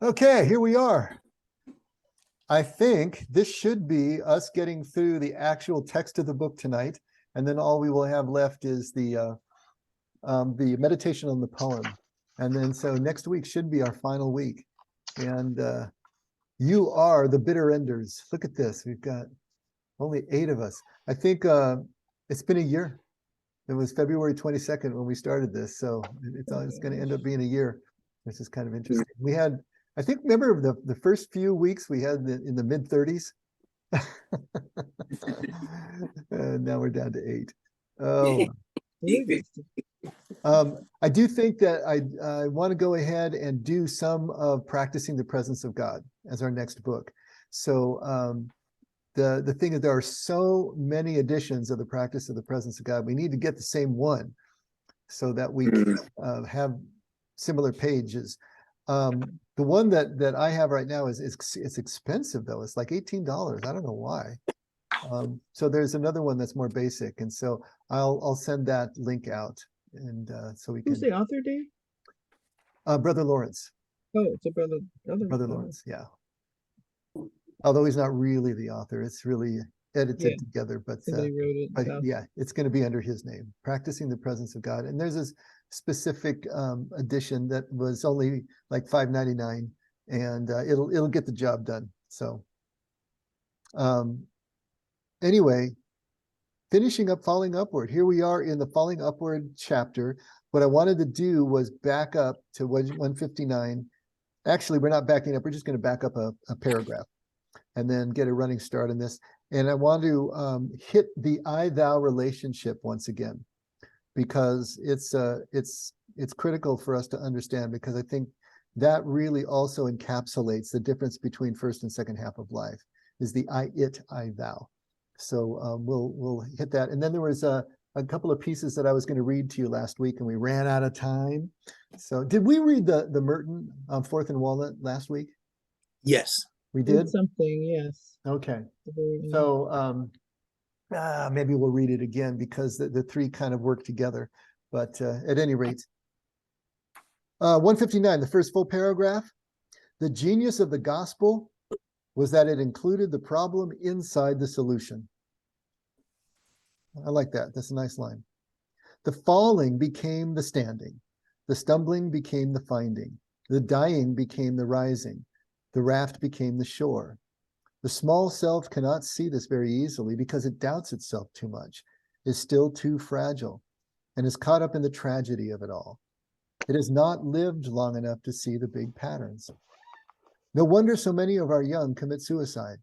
Okay, here we are. I think this should be us getting through the actual text of the book tonight, and then all we will have left is the meditation on the poem. And then so next week should be our final week. And you are the bitter enders. Look at this. We've got only 8 of us. I think it's been a year. It was February 22nd when we started this. So it's going to end up being a year. This is kind of interesting. We had, I think, remember the first few weeks we had in the mid 30s. And now we're down to 8. Oh. I do think that I want to go ahead and do some of Practicing the Presence of God as our next book. So the thing is, there are so many editions of the Practice of the Presence of God. We need to get the same one so that we can have similar pages. The one that I have right now it's expensive though. It's like $18. I don't know why. So there's another one that's more basic, and so I'll send that link out, and so we can. Who's the author, Dave? Brother Lawrence. Oh, it's a brother Lawrence, yeah. Although he's not really the author, it's really edited together, but wrote it, yeah, it's going to be under his name, Practicing the Presence of God. And there's this specific edition that was only like $5.99, and it'll get the job done. So anyway, finishing up Falling Upward. Here we are in the Falling Upward chapter. What I wanted to do was back up to 159. Actually, we're not backing up. We're just going to back up a paragraph and then get a running start on this. And I want to hit the I-thou relationship once again, because it's critical for us to understand, because I think that really also encapsulates the difference between first and second half of life, is the I-it, I-thou. So we'll hit that. And then there was a couple of pieces that I was going to read to you last week, and we ran out of time. So did we read the Merton Fourth and Walnut last week? Yes. We did? Something, yes. Okay. So maybe we'll read it again, because the 3 kind of work together. But at any rate, 159, the first full paragraph. The genius of the gospel was that it included the problem inside the solution. I like that. That's a nice line. The falling became the standing. The stumbling became the finding. The dying became the rising. The raft became the shore. The small self cannot see this very easily, because it doubts itself too much, is still too fragile, and is caught up in the tragedy of it all. It has not lived long enough to see the big patterns. No wonder so many of our young commit suicide.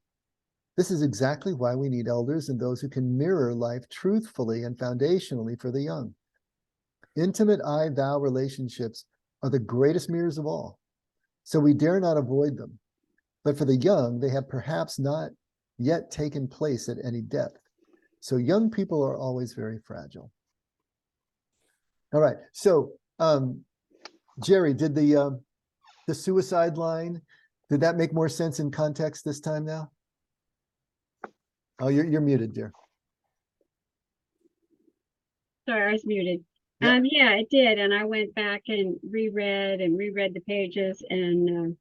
This is exactly why we need elders and those who can mirror life truthfully and foundationally for the young. Intimate I-thou relationships are the greatest mirrors of all, so we dare not avoid them. But for the young, they have perhaps not yet taken place at any depth. So young people are always very fragile. All right, so Jerry, did the suicide line, did that make more sense in context this time now? Oh, you're muted, dear. Sorry, I was muted. Yeah. Yeah, it did, and I went back and reread the pages, and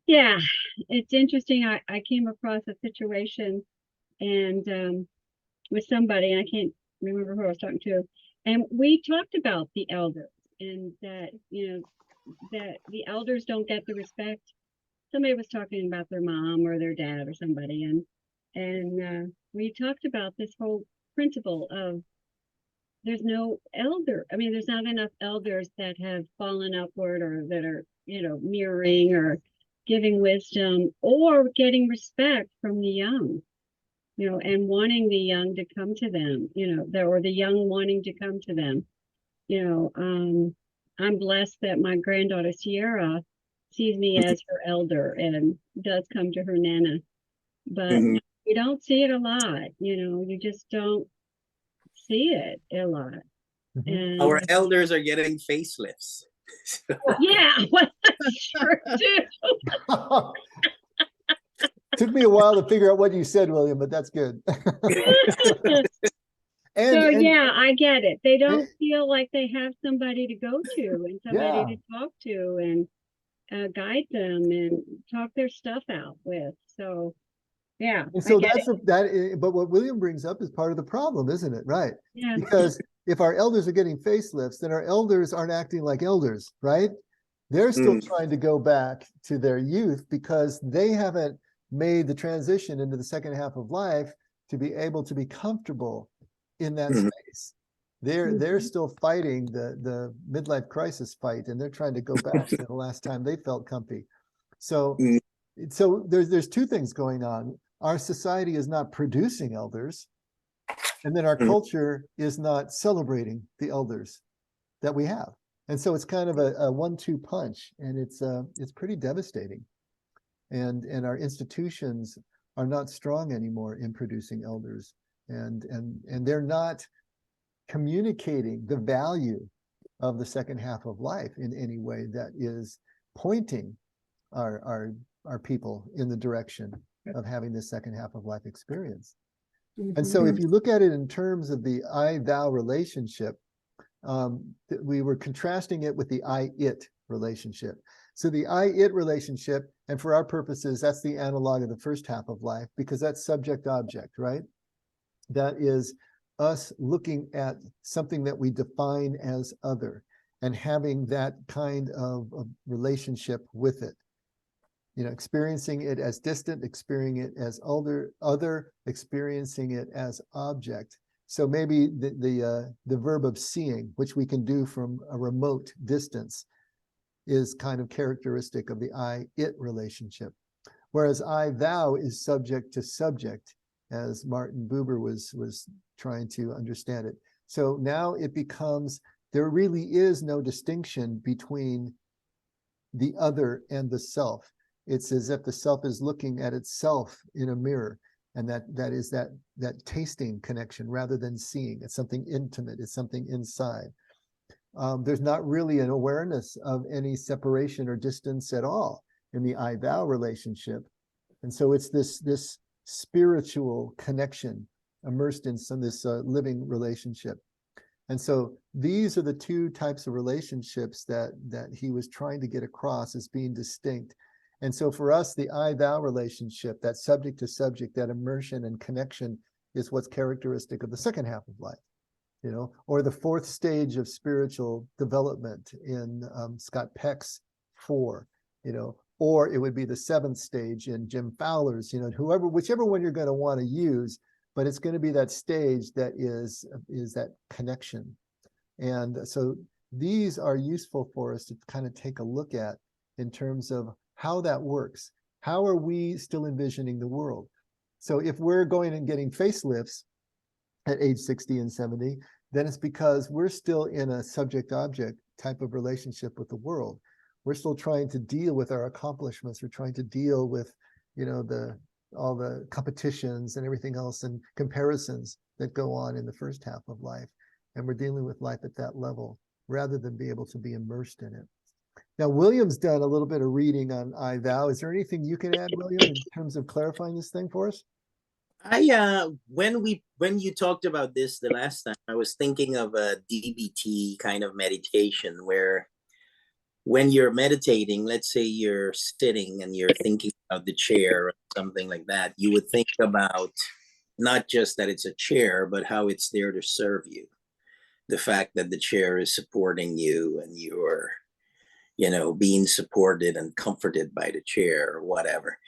yeah, it's interesting. I came across a situation and with somebody, and I can't remember who I was talking to, and we talked about the elders, and that, you know, that the elders don't get the respect. Somebody was talking about their mom or their dad or somebody, and we talked about this whole principle of there's no elder. I mean, there's not enough elders that have fallen upward, or that are, you know, mirroring or giving wisdom or getting respect from the young, you know, and wanting the young to come to them, you know, or the young wanting to come to them. You know, I'm blessed that my granddaughter Sierra sees me as her elder and does come to her Nana, but you don't see it a lot. You know, you just don't see it a lot. And our elders are getting facelifts. yeah, well, that's true too. Took me a while to figure out what you said, William, but that's good. So and yeah, I get it. They don't feel like they have somebody to go to and somebody Yeah. to talk to and guide them and talk their stuff out with. So yeah, And I so get that's it. but what William brings up is part of the problem, isn't it? Right. Yeah. Because if our elders are getting facelifts, then our elders aren't acting like elders, right? They're still Mm. trying to go back to their youth because they haven't made the transition into the second half of life to be able to be comfortable in that Mhm. space. They're still fighting the midlife crisis fight, and they're trying to go back to the last time they felt comfy. So Mm. so there's two things going on. Our society is not producing elders, and then our Mhm. culture is not celebrating the elders that we have. And so it's kind of a 1-2 punch, and it's pretty devastating. And our institutions are not strong anymore in producing elders, and they're not communicating the value of the second half of life in any way that is pointing our people in the direction of having this second half of life experience. And so if you look at it in terms of the I-thou relationship, we were contrasting it with the I-it relationship. So the I-it relationship, and for our purposes, that's the analog of the first half of life, because that's subject-object, right? That is us looking at something that we define as other and having that kind of relationship with it. You know, experiencing it as distant, experiencing it as other, experiencing it as object. So maybe the verb of seeing, which we can do from a remote distance, is kind of characteristic of the I-it relationship. Whereas I-thou is subject to subject, as Martin Buber was trying to understand it. So now it becomes, there really is no distinction between the other and the self. It's as if the self is looking at itself in a mirror, and that is that tasting connection rather than seeing. It's something intimate. It's something inside. There's not really an awareness of any separation or distance at all in the I-thou relationship, and so it's this spiritual connection immersed in this living relationship. And so these are the two types of relationships that he was trying to get across as being distinct. And so for us, the I-thou relationship, that subject to subject, that immersion and connection, is what's characteristic of the second half of life, you know, or the fourth stage of spiritual development in Scott Peck's 4, you know, or it would be the seventh stage in Jim Fowler's, you know, whichever one you're going to want to use, but it's going to be that stage that is that connection. And so these are useful for us to kind of take a look at in terms of how that works. How are we still envisioning the world? So if we're going and getting facelifts at age 60 and 70, then it's because we're still in a subject-object type of relationship with the world. We're still trying to deal with our accomplishments. We're trying to deal with, you know, all the competitions and everything else and comparisons that go on in the first half of life. And we're dealing with life at that level rather than be able to be immersed in it. Now, William's done a little bit of reading on I-thou. Is there anything you can add, William, in terms of clarifying this thing for us? When you talked about this the last time, I was thinking of a DBT kind of meditation where when you're meditating, let's say you're sitting and you're thinking about the chair or something like that, you would think about not just that it's a chair, but how it's there to serve you. The fact that the chair is supporting you and you're, you know, being supported and comforted by the chair or whatever.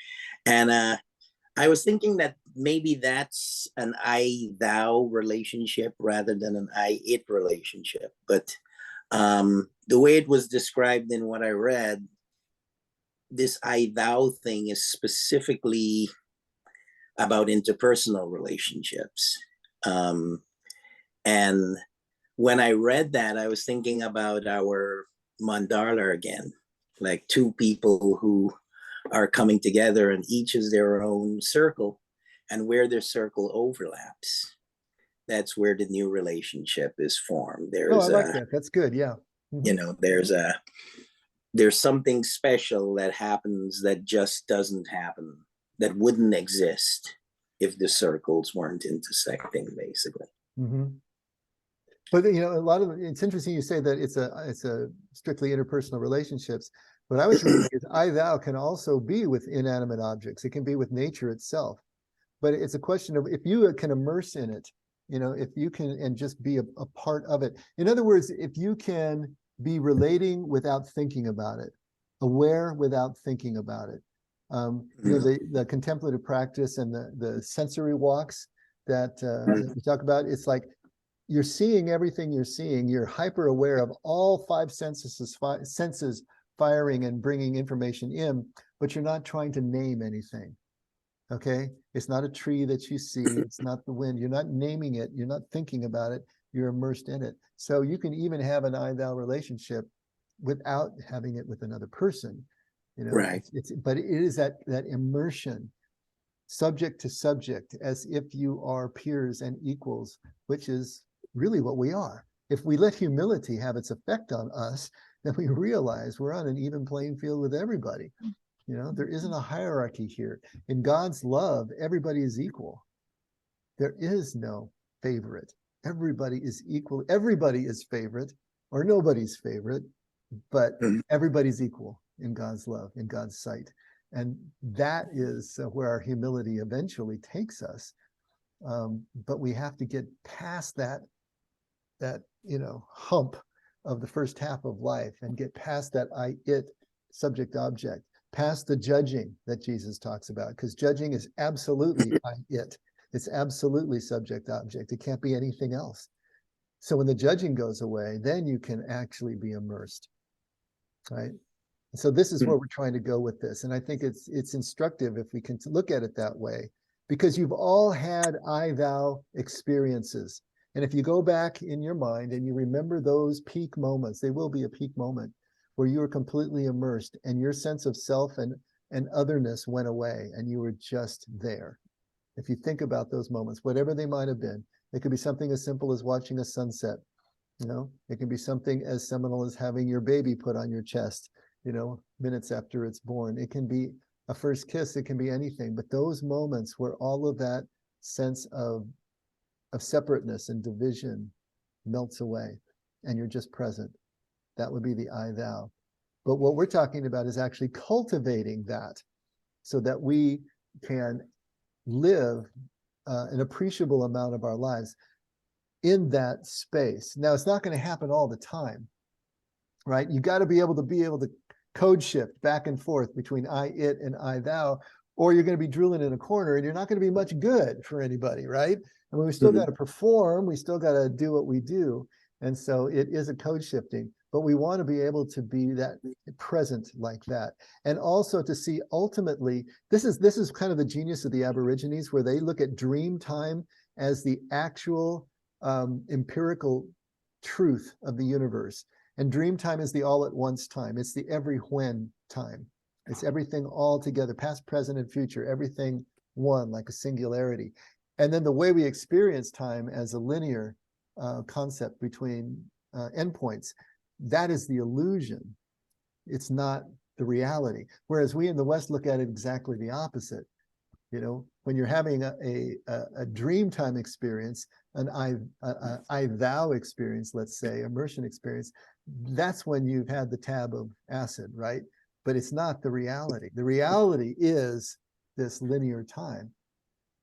And I was thinking that maybe that's an I-thou relationship rather than an I-it relationship. But the way it was described in what I read, this I-thou thing is specifically about interpersonal relationships. And when I read that, I was thinking about our mandala again, like two people who are coming together and each is their own circle, and where their circle overlaps, that's where the new relationship is formed. Oh, I like that. That's good. Yeah. You know, there's something special that happens that just doesn't happen, that wouldn't exist if the circles weren't intersecting, basically. Mhm. But you know, a lot of it's interesting you say that it's a strictly interpersonal relationships. What I was reading is I thou can also be with inanimate objects. It can be with nature itself. But it's a question of if you can immerse in it, you know, if you can and just be a part of it. In other words, if you can be relating without thinking about it, aware without thinking about it. You know, the contemplative practice and the sensory walks that we talk about, it's like you're seeing everything you're seeing. You're hyper aware of all five senses firing and bringing information in, but you're not trying to name anything. Okay, it's not a tree that you see, it's not the wind, you're not naming it, you're not thinking about it, you're immersed in it. So you can even have an I thou relationship without having it with another person, you know. Right. But it is that immersion, subject to subject, as if you are peers and equals, which is really what we are. If we let humility have its effect on us, then we realize we're on an even playing field with everybody. You know, there isn't a hierarchy here. In God's love, everybody is equal. There is no favorite. Everybody is equal. Everybody is favorite or nobody's favorite, but everybody's equal in God's love, in God's sight. And that is where our humility eventually takes us. But we have to get past that, you know, hump of the first half of life and get past that I, it, subject, object. Past the judging that Jesus talks about, because judging is absolutely I, it. It's absolutely subject object. It can't be anything else. So when the judging goes away, then you can actually be immersed, right? So this is where we're trying to go with this. And I think it's instructive if we can look at it that way, because you've all had I thou experiences. And if you go back in your mind and you remember those peak moments, they will be a peak moment where you were completely immersed and your sense of self and otherness went away and you were just there. If you think about those moments, whatever they might have been, it could be something as simple as watching a sunset. You know, it can be something as seminal as having your baby put on your chest, you know, minutes after it's born. It can be a first kiss. It can be anything. But those moments where all of that sense of separateness and division melts away and you're just present. That would be the I thou. But what we're talking about is actually cultivating that so that we can live an appreciable amount of our lives in that space. Now, it's not going to happen all the time, right? You got to be able to code shift back and forth between I, it, and I, thou, or you're going to be drooling in a corner and you're not going to be much good for anybody, right? I mean, we still got to perform, we still got to do what we do. And so it is a code shifting, but we want to be able to be that present like that. And also to see ultimately, this is kind of the genius of the Aborigines, where they look at dream time as the actual empirical truth of the universe. And dream time is the all at once time. It's the every when time. It's everything all together, past, present, and future, everything one, like a singularity. And then the way we experience time as a linear concept between endpoints, that is the illusion. It's not the reality. Whereas we in the West look at it exactly the opposite. You know, when you're having a dream time experience, an I thou experience, let's say, immersion experience, that's when you've had the tab of acid, right? But it's not the reality. The reality is this linear time.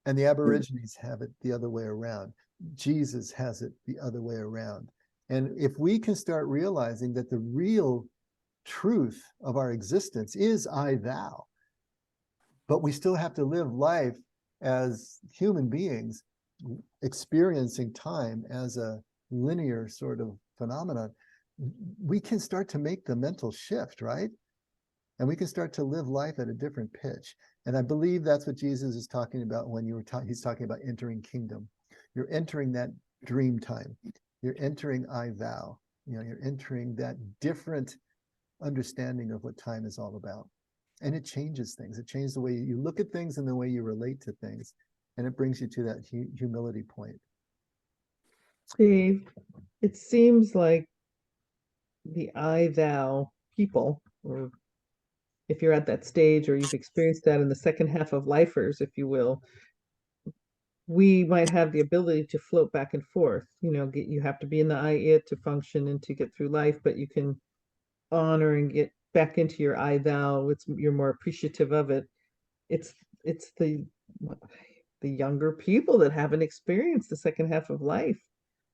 And the Aborigines have it the other way around. Jesus has it the other way around. And if we can start realizing that the real truth of our existence is I thou, but we still have to live life as human beings, experiencing time as a linear sort of phenomenon, we can start to make the mental shift, right? And we can start to live life at a different pitch. And I believe that's what Jesus is talking about when he's talking about entering kingdom. You're entering that dream time. You're entering I thou. You know, you're entering that different understanding of what time is all about. And it changes things. It changes the way you look at things and the way you relate to things. And it brings you to that humility point. Steve, it seems like the I thou people, or if you're at that stage or you've experienced that in the second half of lifers, if you will, we might have the ability to float back and forth. You have to be in the I it to function and to get through life, but you can honor and get back into your I thou. You're more appreciative of it. It's the younger people that haven't experienced the second half of life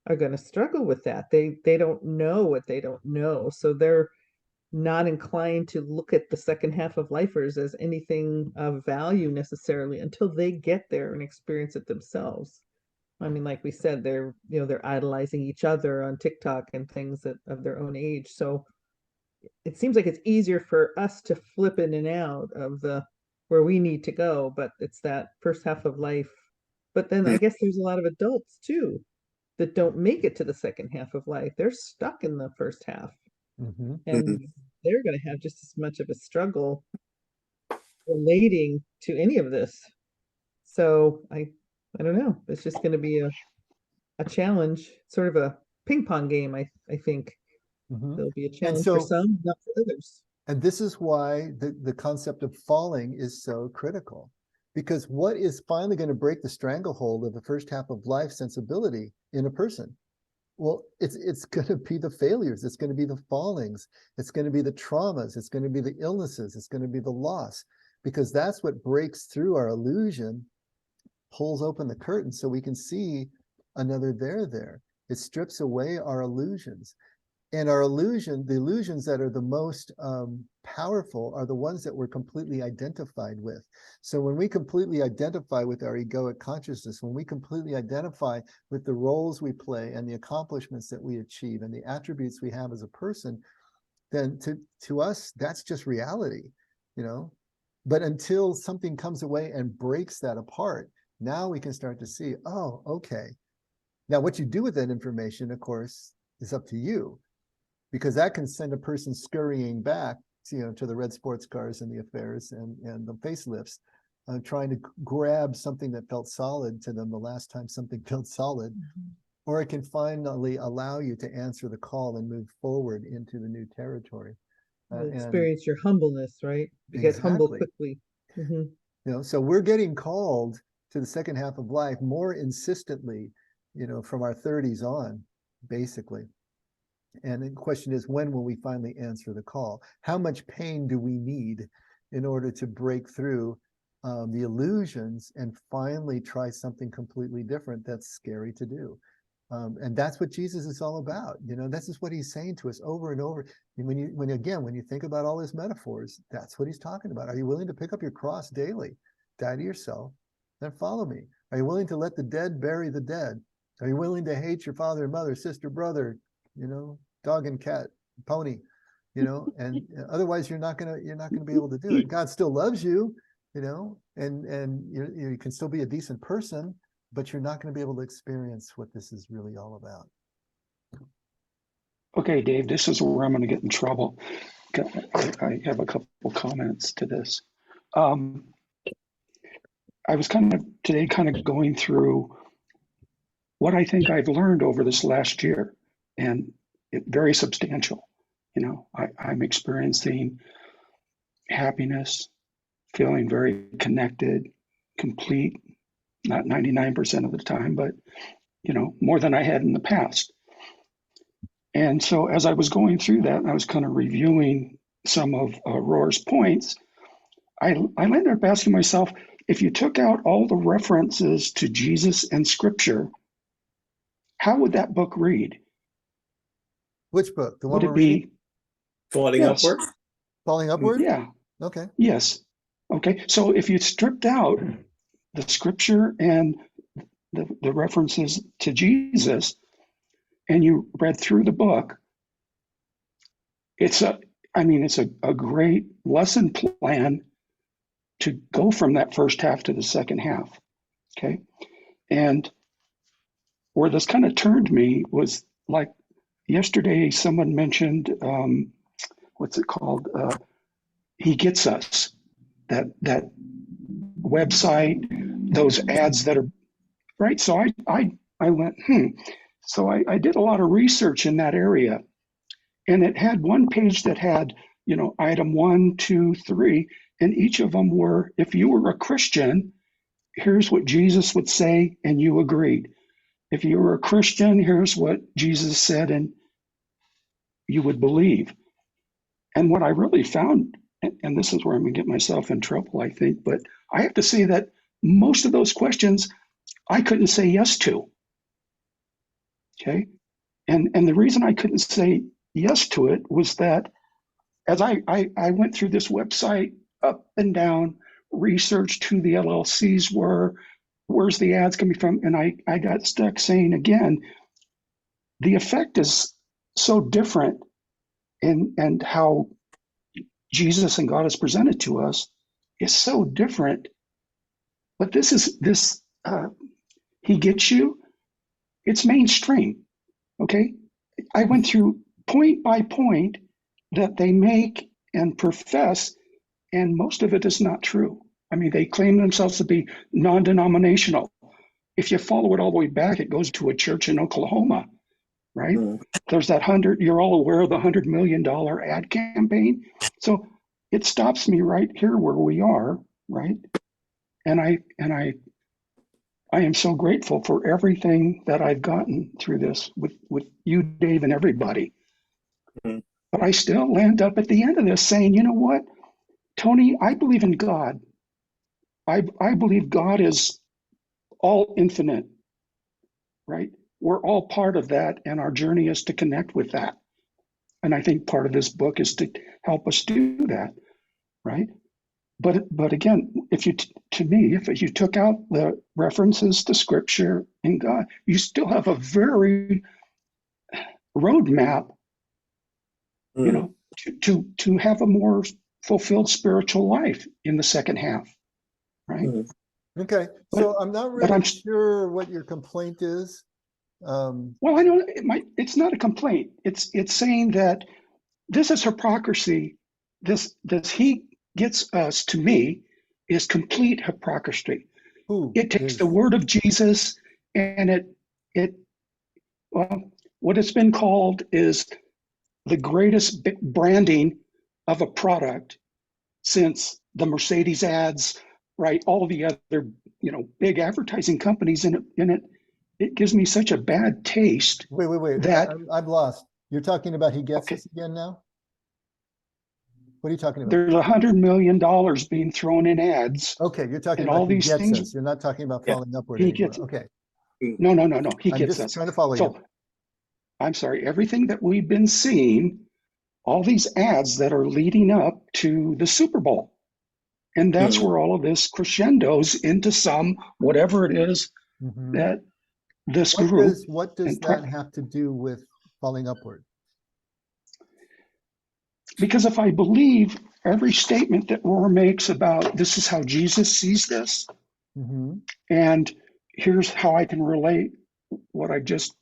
are going to struggle with that. They don't know what they don't know, so they're not inclined to look at the second half of lifers as anything of value necessarily until they get there and experience it themselves. I mean, like we said, they're idolizing each other on TikTok and things that of their own age. So it seems like it's easier for us to flip in and out of the where we need to go, but it's that first half of life. But then I guess there's a lot of adults too that don't make it to the second half of life. They're stuck in the first half, Mhm. and they're going to have just as much of a struggle relating to any of this. So I don't know. It's just going to be a challenge, sort of a ping pong game. I think Mhm. there'll be a And challenge for so, some, not for others. and this is why the concept of falling is so critical. Because what is finally going to break the stranglehold of the first half of life sensibility in a person? Well, it's going to be the failures. It's going to be the fallings. It's going to be the traumas. It's going to be the illnesses. It's going to be the loss, because that's what breaks through our illusion, pulls open the curtain so we can see another there. It strips away our illusions. And the illusions that are the most powerful are the ones that we're completely identified with. So when we completely identify with our egoic consciousness, when we completely identify with the roles we play and the accomplishments that we achieve and the attributes we have as a person, then to us, that's just reality, you know? But until something comes away and breaks that apart, now we can start to see, oh, okay. Now, what you do with that information, of course, is up to you, because that can send a person scurrying back to the red sports cars and the affairs and the facelifts, trying to grab something that felt solid to them the last time something felt solid. Or it can finally allow you to answer the call and move forward into the new territory. And Experience your humbleness, right? You get humble exactly, quickly. Mm-hmm. so we're getting called to the second half of life more insistently, from our 30s on, basically. And the question is, when will we finally answer the call? How much pain do we need in order to break through the illusions and finally try something completely different that's scary to do? And that's what Jesus is all about. This is what he's saying to us over and over. And when you think about all his metaphors, that's what he's talking about. Are you willing to pick up your cross daily, die to yourself, then follow me? Are you willing to let the dead bury the dead? Are you willing to hate your father and mother, sister, brother, dog and cat, pony, and otherwise you're not gonna be able to do it. God still loves you, and you can still be a decent person, but you're not going to be able to experience what this is really all about. Okay, Dave, this is where I'm going to get in trouble. I have a couple comments to this. I was today going through what I think I've learned over this last year, and it's very substantial. I'm experiencing happiness, feeling very connected, complete, not 99% of the time, but more than I had in the past. And so as I was going through that, and I was kind of reviewing some of Rohr's points, I landed up asking myself, if you took out all the references to Jesus and Scripture, how would that book read? Which book? The one Would we're it be reading? Falling Yes. upward? Falling Upward? Yeah. Okay. Yes. Okay. So if you stripped out the Scripture and the references to Jesus, and you read through the book, it's a great lesson plan to go from that first half to the second half. Okay. And where this kind of turned me was, like, yesterday someone mentioned, what's it called? He Gets Us, that website, those ads that are right. So I went, So I did a lot of research in that area, and it had one page that had, item 1, 2, 3, and each of them were, if you were a Christian, here's what Jesus would say, and you agreed. If you were a Christian, here's what Jesus said, and you would believe. And what I really found, and this is where I'm going to get myself in trouble, I think, but I have to say that most of those questions I couldn't say yes to. Okay. And the reason I couldn't say yes to it was that as I went through this website up and down, researched who the LLCs were, where's the ads coming from, and I got stuck saying again, the effect is so different and how Jesus and God is presented to us is so different. But this he gets you, it's mainstream. Okay. I went through point by point that they make and profess, and most of it is not true. I mean, they claim themselves to be non-denominational. If you follow it all the way back, it goes to a church in Oklahoma, right? There's that you're all aware of the $100 million ad campaign. So it stops me right here where we are, right? And I am so grateful for everything that I've gotten through this with you, Dave, and everybody. But I still land up at the end of this saying, you know what, Tony, I believe in God. I believe God is all infinite, right? We're all part of that, and our journey is to connect with that. And I think part of this book is to help us do that, right? But again, if you took out the references to Scripture and God, you still have a very roadmap, you know, to have a more fulfilled spiritual life in the second half, right? Okay, so I'm not really sure what your complaint is. Well, I know it's not a complaint. It's saying that this is hypocrisy. This he gets us to me is complete hypocrisy. It takes the word of Jesus and what it's been called is the greatest branding of a product since the Mercedes ads, right? All of the other, big advertising companies in it gives me such a bad taste. Wait. That I'm lost. You're talking about he gets us again now? What are you talking about? There's $100 million being thrown in ads. Okay, you're talking and about all he these gets things. us. You're not talking about falling upward He anymore. gets Okay. No. He I'm gets just us. trying to follow you. I'm sorry. Everything that we've been seeing, all these ads that are leading up to the Super Bowl. And that's where all of this crescendos into some, whatever it is that this group. What does that have to do with falling upward? Because if I believe every statement that Rohr makes about this is how Jesus sees this, and here's how I can relate what I just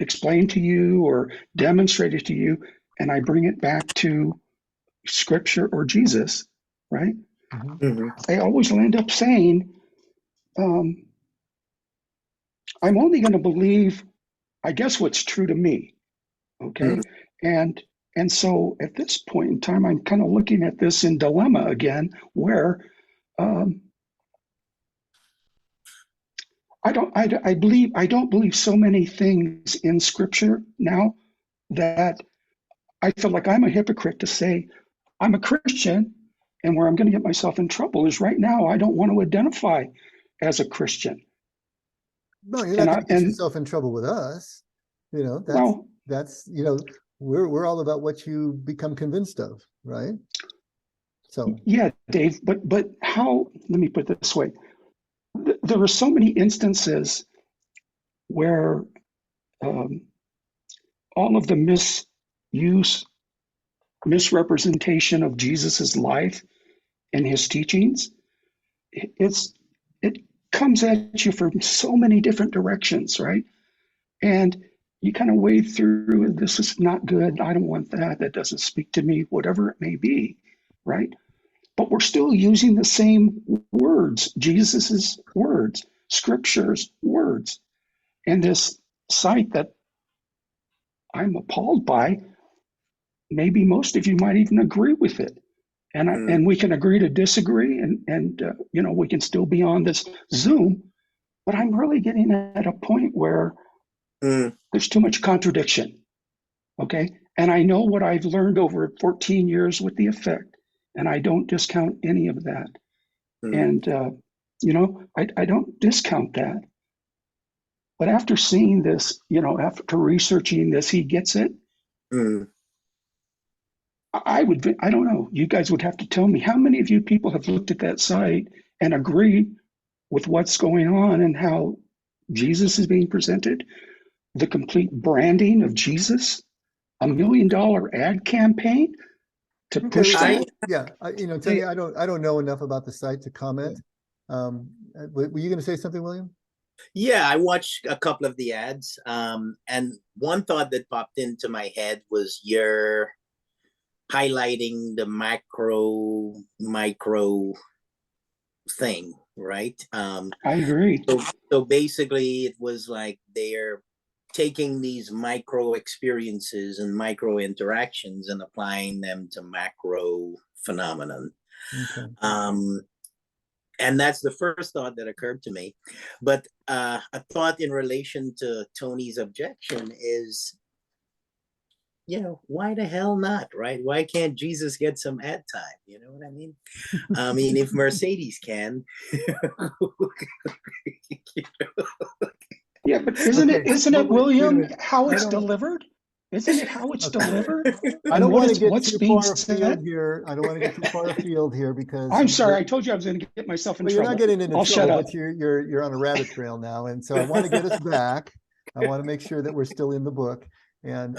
explained to you or demonstrated to you, and I bring it back to Scripture or Jesus, right? I always end up saying, I'm only going to believe, I guess, what's true to me, okay? And so at this point in time, I'm kind of looking at this in dilemma again, where I don't believe so many things in Scripture now that I feel like I'm a hypocrite to say I'm a Christian, and where I'm going to get myself in trouble is right now I don't want to identify as a Christian. No, you're not going to get yourself in trouble with us. That's we're all about what you become convinced of, right? So yeah, Dave, but how? Let me put it this way: there are so many instances where all of the misrepresentation of Jesus's life and his teachings, it comes at you from so many different directions, right? And you kind of wade through, this is not good, I don't want that, that doesn't speak to me, whatever it may be, right? But we're still using the same words, Jesus's words, Scripture's words. And this site that I'm appalled by, maybe most of you might even agree with it. and we can agree to disagree, and you know, we can still be on this Zoom. But I'm really getting at a point where there's too much contradiction. Okay, and I know what I've learned over 14 years with the effect, and I don't discount any of that. And you know, I don't discount that. But after seeing this, you know, after researching this, he gets it. I don't know. You guys would have to tell me how many of you people have looked at that site and agree with what's going on and how Jesus is being presented, the complete branding of Jesus, $1 million ad campaign to push that. Yeah, you know, Tony, I don't know enough about the site to comment. Were you going to say something, William? Yeah, I watched a couple of the ads, and one thought that popped into my head was you're highlighting the macro micro thing, right? I agree. So basically, it was like they're taking these micro experiences and micro interactions and applying them to macro phenomenon. And that's the first thought that occurred to me. But a thought in relation to Tony's objection is, you know, why the hell not, right? Why can't Jesus get some ad time? You know what I mean? I mean, if Mercedes can. Yeah, but isn't it, William, how it's delivered? Isn't it how it's delivered? I don't want to get too far afield here. I don't want to get too far afield here because I'm sorry. I told you I was going to get myself in trouble. You're not getting into I'll trouble, shut up. but you're on a rabbit trail now, and so I want to get us back. I want to make sure that we're still in the book and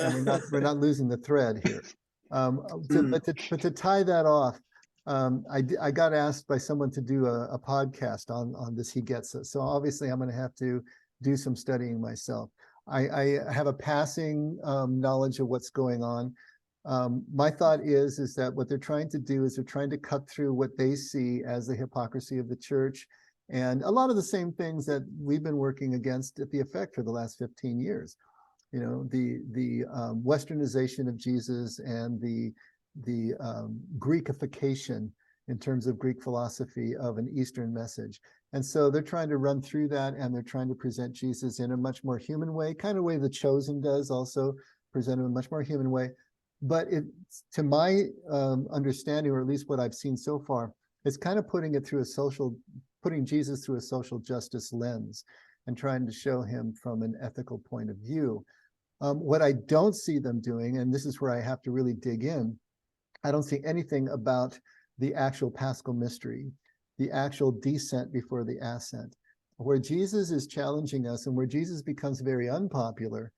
we're not losing the thread here. But to tie that off, I got asked by someone to do a podcast on this. He Gets Us. So obviously I'm going to have to do some studying myself. I have a passing knowledge of what's going on. My thought is that what they're trying to do is they're trying to cut through what they see as the hypocrisy of the church and a lot of the same things that we've been working against at the effect for the last 15 years. You know, the westernization of Jesus and the Greekification in terms of Greek philosophy of an Eastern message. And so they're trying to run through that, and they're trying to present Jesus in a much more human way, kind of way The Chosen does, also present him in a much more human way. But to my understanding, or at least what I've seen so far, it's kind of putting Jesus through a social justice lens and trying to show him from an ethical point of view. What I don't see them doing, and this is where I have to really dig in, I don't see anything about the actual Paschal mystery, the actual descent before the ascent. Where Jesus is challenging us and where Jesus becomes very unpopular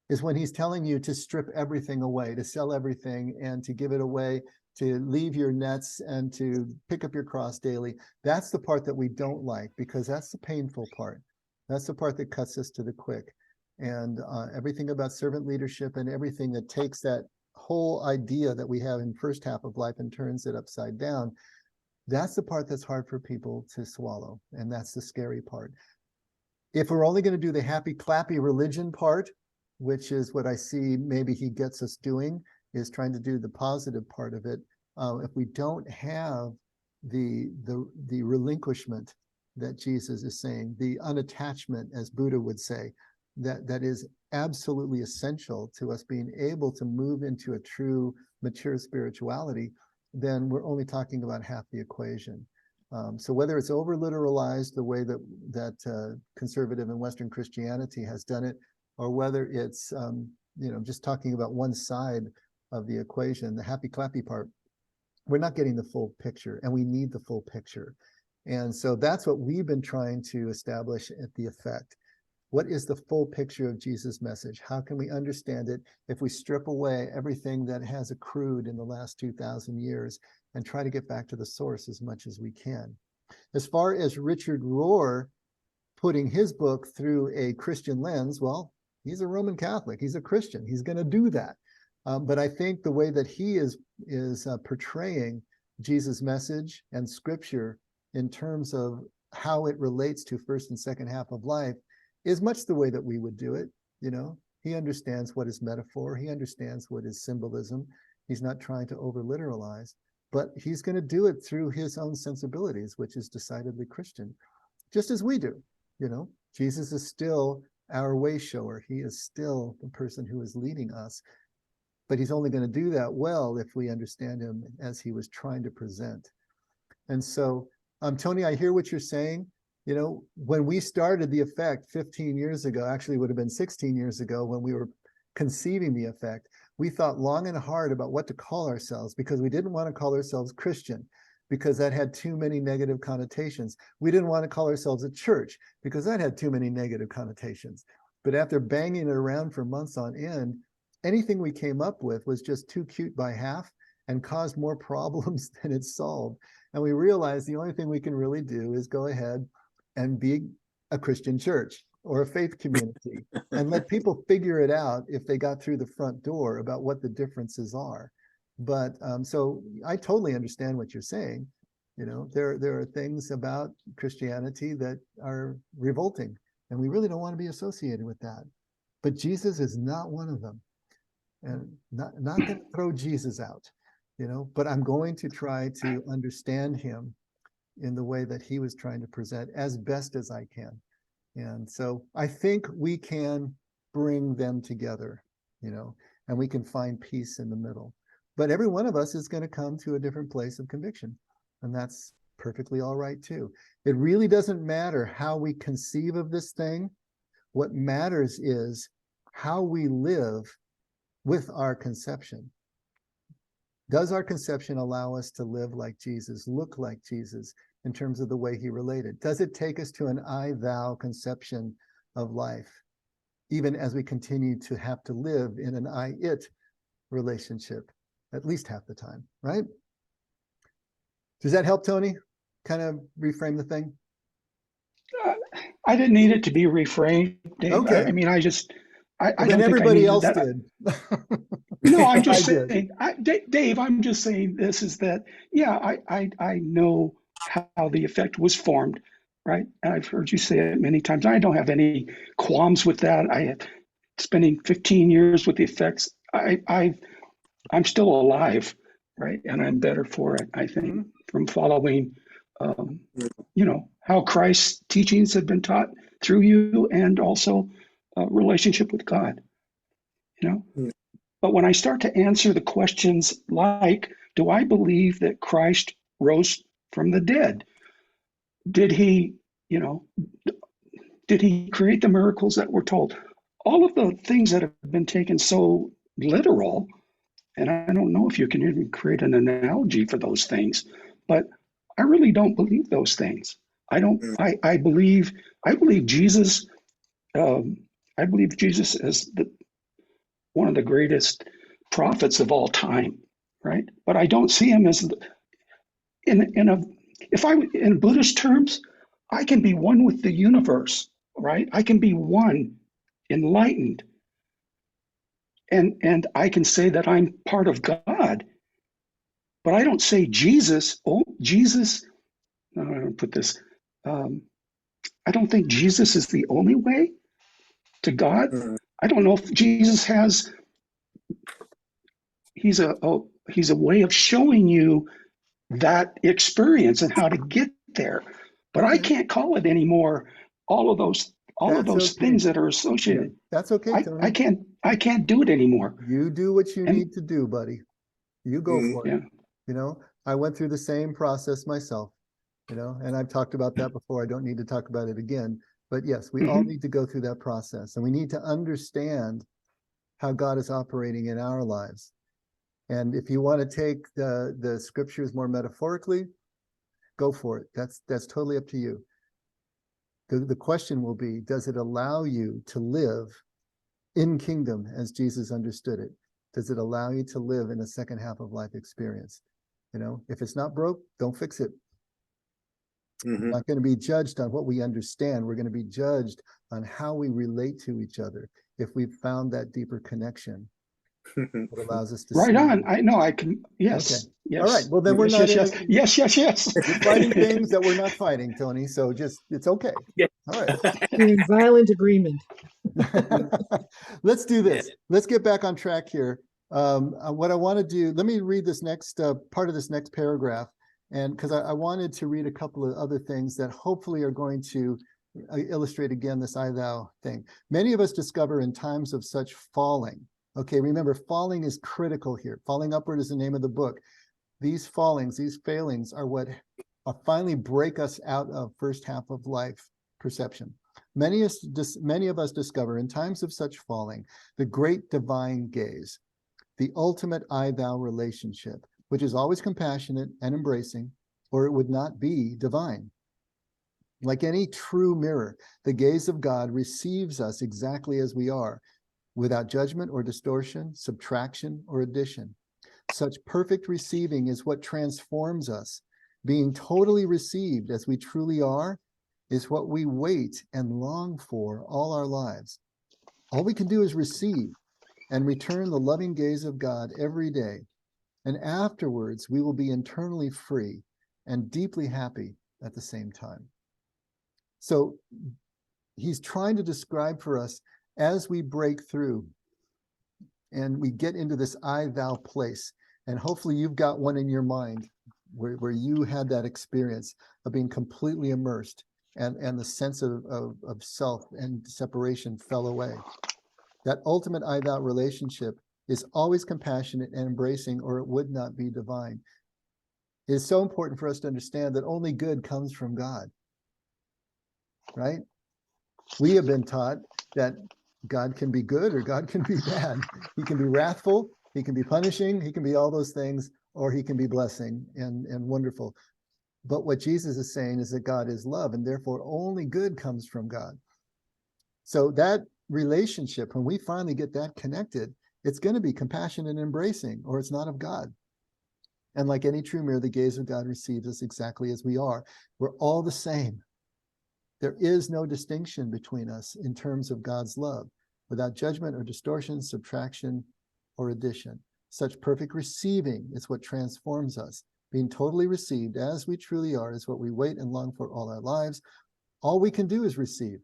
is when he's telling you to strip everything away, to sell everything and to give it away, to leave your nets and to pick up your cross daily. That's the part that we don't like, because that's the painful part. That's the part that cuts us to the quick. And everything about servant leadership and everything that takes that whole idea that we have in First Half of Life and turns it upside down, that's the part that's hard for people to swallow. And that's the scary part. If we're only going to do the happy clappy religion part, which is what I see maybe he gets us doing, is trying to do the positive part of it. If we don't have the relinquishment that Jesus is saying, the unattachment, as Buddha would say, that is absolutely essential to us being able to move into a true mature spirituality, then we're only talking about half the equation. So whether it's over literalized the way that conservative and Western Christianity has done it, or whether it's just talking about one side of the equation, the happy clappy part, we're not getting the full picture, and we need the full picture. And so that's what we've been trying to establish at the effect. What is the full picture of Jesus' message? How can we understand it if we strip away everything that has accrued in the last 2,000 years and try to get back to the source as much as we can? As far as Richard Rohr putting his book through a Christian lens, well, he's a Roman Catholic. He's a Christian. He's going to do that. But I think the way that he is portraying Jesus' message and scripture in terms of how it relates to first and second half of life is much the way that we would do it. You know, he understands what is metaphor. He understands what is symbolism. He's not trying to over literalize. but he's going to do it through his own sensibilities, which is decidedly Christian, just as we do. Jesus is still our way shower. He is still the person who is leading us, but he's only going to do that well if we understand him as he was trying to present. And so, Tony, I hear what you're saying. When we started the effect 15 years ago, actually it would have been 16 years ago when we were conceiving the effect, we thought long and hard about what to call ourselves, because we didn't want to call ourselves Christian, because that had too many negative connotations. We didn't want to call ourselves a church, because that had too many negative connotations. But after banging it around for months on end, anything we came up with was just too cute by half and caused more problems than it solved. And we realized the only thing we can really do is go ahead and be a Christian church or a faith community and let people figure it out if they got through the front door about what the differences are. But so I totally understand what you're saying. There are things about Christianity that are revolting, and we really don't want to be associated with that. But Jesus is not one of them, and not going to throw Jesus out, but I'm going to try to understand him in the way that he was trying to present as best as I can. And so I think we can bring them together, and we can find peace in the middle. But every one of us is going to come to a different place of conviction, and that's perfectly all right too. It really doesn't matter how we conceive of this thing. What matters is how we live with our conception. Does our conception allow us to live like Jesus, look like Jesus in terms of the way he related? Does it take us to an I-thou conception of life, even as we continue to have to live in an I-it relationship at least half the time, right? Does that help, Tony? Kind of reframe the thing? I didn't need it to be reframed, Dave. Okay. I mean, I don't Then think everybody I else needed that. did. No, I'm just I did. saying, Dave, I'm just saying this is that, yeah, I know how the effect was formed, right? And I've heard you say it many times. I don't have any qualms with that. I had spending 15 years with the effects. I'm still alive, right? And I'm better for it, I think, from following, how Christ's teachings have been taught through you, and also relationship with God, But when I start to answer the questions like, do I believe that Christ rose from the dead? Did he create the miracles that were told? All of the things that have been taken so literal, and I don't know if you can even create an analogy for those things, but I really don't believe those things. I believe Jesus. I believe Jesus is one of the greatest prophets of all time, right? But I don't see him as in Buddhist terms, I can be one with the universe, right? I can be one, enlightened, and I can say that I'm part of God. But I don't say Jesus. Oh, Jesus. I don't put this. I don't think Jesus is the only way to God. I don't know if Jesus has. He's a way of showing you that experience and how to get there. But I can't call it anymore. All of those things that are associated. That's okay, Tony. I can't do it anymore. You do what you need to do, buddy. You go for it. I went through the same process myself, and I've talked about that before. I don't need to talk about it again. But yes, we all need to go through that process, and we need to understand how God is operating in our lives. And if you want to take the scriptures more metaphorically, go for it. That's totally up to you. The question will be, does it allow you to live in kingdom as Jesus understood it? Does it allow you to live in a second half of life experience? If it's not broke, don't fix it. We're not going to be judged on what we understand. We're going to be judged on how we relate to each other if we've found that deeper connection. It allows us to right see. on. I know I can. Yes. Okay. Yes. All right. Well, then we're not. Yes. We're fighting things that we're not fighting, Tony. So it's okay. Yeah. All right. We're in violent agreement. Let's do this. Let's get back on track here. What I want to do, let me read this next part of this next paragraph, and because I wanted to read a couple of other things that hopefully are going to illustrate again this I thou thing. Many of us discover in times of such falling. Okay, remember, falling is critical here. Falling upward is the name of the book. These fallings, these failings are what finally break us out of first half of life perception. Many of us discover in times of such falling the great divine gaze, the ultimate I-thou relationship, which is always compassionate and embracing, or it would not be divine. Like any true mirror, the gaze of God receives us exactly as we are, without judgment or distortion, subtraction or addition. Such perfect receiving is what transforms us. Being totally received as we truly are is what we wait and long for all our lives. All we can do is receive and return the loving gaze of God every day. And afterwards, we will be internally free and deeply happy at the same time. So he's trying to describe for us as we break through and we get into this I-thou place. And hopefully you've got one in your mind where you had that experience of being completely immersed and the sense of self and separation fell away. That ultimate I-thou relationship is always compassionate and embracing, or it would not be divine. It is so important for us to understand that only good comes from God, right? We have been taught that God can be good or God can be bad. He can be wrathful, he can be punishing, he can be all those things, or he can be blessing and wonderful. But what Jesus is saying is that God is love, and therefore only good comes from God. So that relationship, when we finally get that connected, it's going to be compassionate and embracing, or it's not of God. And like any true mirror, the gaze of God receives us exactly as we are. We're all the same. There is no distinction between us in terms of God's love, without judgment or distortion, subtraction, or addition. Such perfect receiving is what transforms us. Being totally received as we truly are is what we wait and long for all our lives. All we can do is receive.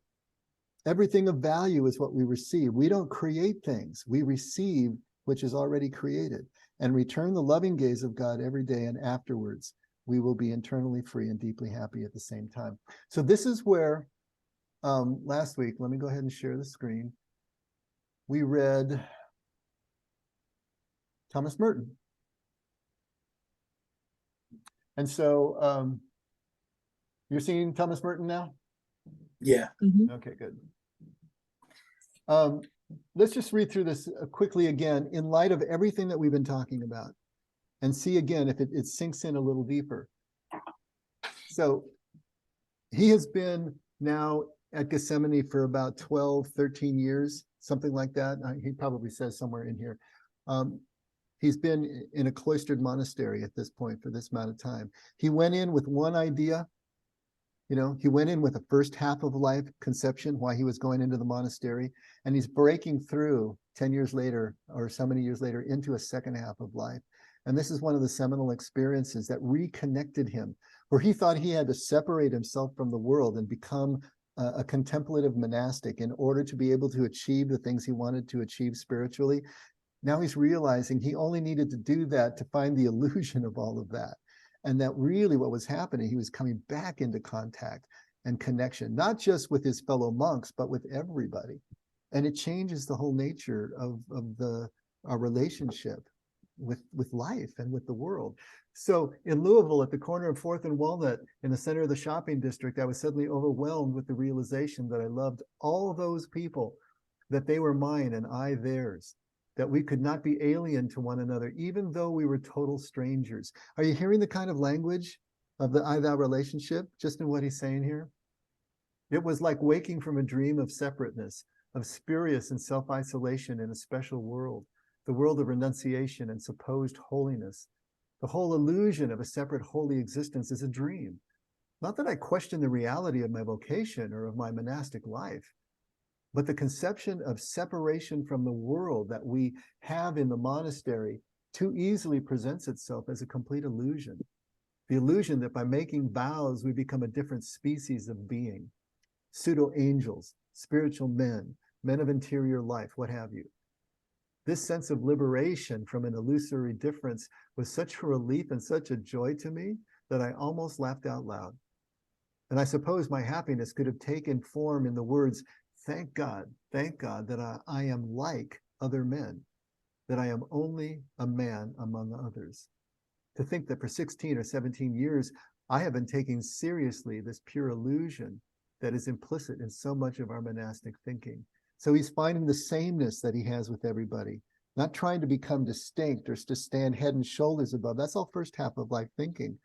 Everything of value is what we receive. We don't create things. We receive which is already created and return the loving gaze of God every day, and afterwards we will be internally free and deeply happy at the same time. So this is where last week, let me go ahead and share the screen. We read Thomas Merton. And so you're seeing Thomas Merton now? Yeah. Okay, good. Let's just read through this quickly again in light of everything that we've been talking about and see again if it sinks in a little deeper. So he has been now at Gethsemane for about 12, 13 years, something like that. He probably says somewhere in here. He's been in a cloistered monastery at this point for this amount of time. He went in with one idea. You know, he went in with a first half of life conception why he was going into the monastery, and he's breaking through 10 years later or so many years later into a second half of life. And this is one of the seminal experiences that reconnected him, where he thought he had to separate himself from the world and become a contemplative monastic in order to be able to achieve the things he wanted to achieve spiritually. Now he's realizing he only needed to do that to find the illusion of all of that. And that really what was happening, he was coming back into contact and connection, not just with his fellow monks, but with everybody. And it changes the whole nature of our relationship with life and with the world. So in Louisville, at the corner of 4th and Walnut, in the center of the shopping district, I was suddenly overwhelmed with the realization that I loved all those people, that they were mine and I theirs, that we could not be alien to one another, even though we were total strangers. Are you hearing the kind of language of the I-thou relationship, just in what he's saying here? It was like waking from a dream of separateness, of spurious and self-isolation in a special world, the world of renunciation and supposed holiness. The whole illusion of a separate holy existence is a dream. Not that I question the reality of my vocation or of my monastic life, but the conception of separation from the world that we have in the monastery too easily presents itself as a complete illusion. The illusion that by making vows, we become a different species of being, pseudo-angels, spiritual men, men of interior life, what have you. This sense of liberation from an illusory difference was such a relief and such a joy to me that I almost laughed out loud. And I suppose my happiness could have taken form in the words, thank God that I am like other men, that I am only a man among others. To think that for 16 or 17 years, I have been taking seriously this pure illusion that is implicit in so much of our monastic thinking. So he's finding the sameness that he has with everybody, not trying to become distinct or to stand head and shoulders above. That's all first half of life thinking.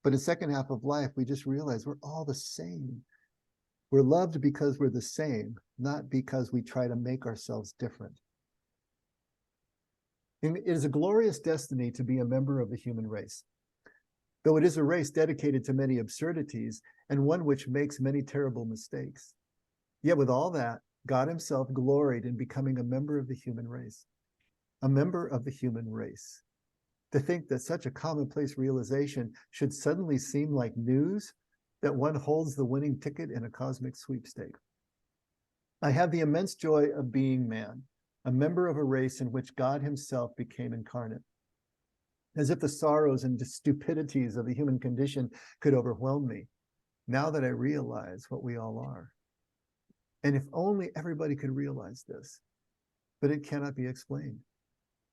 But in second half of life, we just realize we're all the same. We're loved because we're the same, not because we try to make ourselves different. And it is a glorious destiny to be a member of the human race. Though it is a race dedicated to many absurdities and one which makes many terrible mistakes. Yet with all that, God himself gloried in becoming a member of the human race. A member of the human race. To think that such a commonplace realization should suddenly seem like news, that one holds the winning ticket in a cosmic sweepstake. I have the immense joy of being man, a member of a race in which God himself became incarnate. As if the sorrows and stupidities of the human condition could overwhelm me, now that I realize what we all are. And if only everybody could realize this, but it cannot be explained.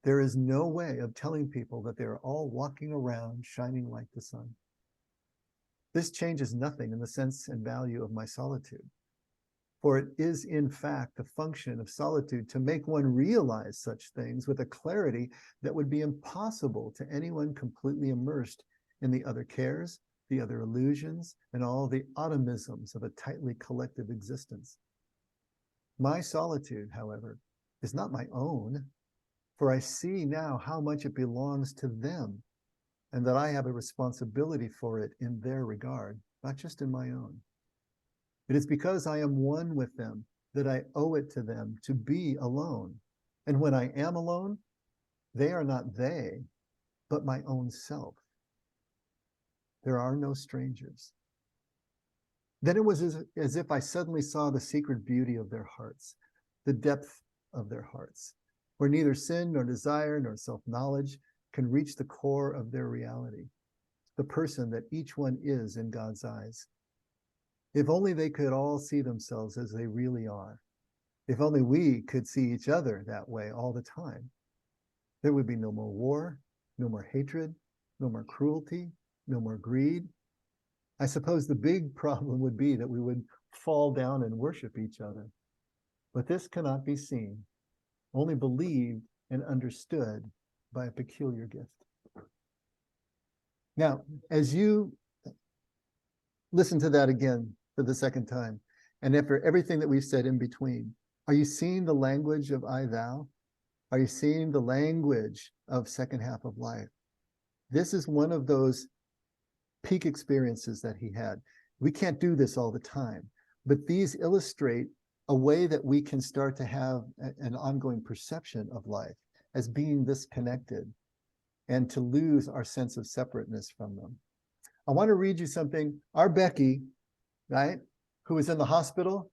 There is no way of telling people that they are all walking around shining like the sun. This changes nothing in the sense and value of my solitude. For it is in fact the function of solitude to make one realize such things with a clarity that would be impossible to anyone completely immersed in the other cares, the other illusions, and all the atomisms of a tightly collective existence. My solitude, however, is not my own, for I see now how much it belongs to them, and that I have a responsibility for it in their regard, not just in my own. It is because I am one with them that I owe it to them to be alone. And when I am alone, they are not they, but my own self. There are no strangers. Then it was as if I suddenly saw the secret beauty of their hearts, the depth of their hearts, where neither sin nor desire nor self-knowledge can reach the core of their reality, the person that each one is in God's eyes. If only they could all see themselves as they really are. If only we could see each other that way all the time. There would be no more war, no more hatred, no more cruelty, no more greed. I suppose the big problem would be that we would fall down and worship each other. But this cannot be seen, only believed and understood by a peculiar gift. Now, as you listen to that again for the second time, and after everything that we've said in between, are you seeing the language of I, thou? Are you seeing the language of second half of life? This is one of those peak experiences that he had. We can't do this all the time, but these illustrate a way that we can start to have an ongoing perception of life as being this connected and to lose our sense of separateness from them. I want to read you something. Our Becky, right, who was in the hospital,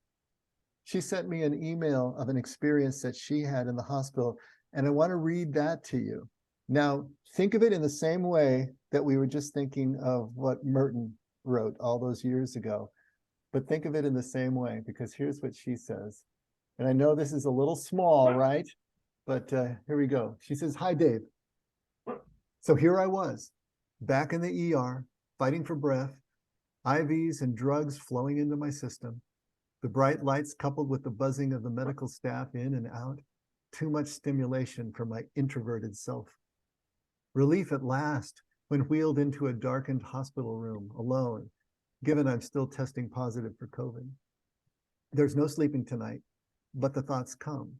she sent me an email of an experience that she had in the hospital, and I want to read that to you. Now, think of it in the same way that we were just thinking of what Merton wrote all those years ago, but think of it in the same way, because here's what she says. And I know this is a little small, right? But here we go. She says, "Hi, Dave. So here I was, back in the ER, fighting for breath, IVs and drugs flowing into my system, the bright lights coupled with the buzzing of the medical staff in and out, too much stimulation for my introverted self. Relief at last when wheeled into a darkened hospital room alone, given I'm still testing positive for COVID. There's no sleeping tonight, but the thoughts come.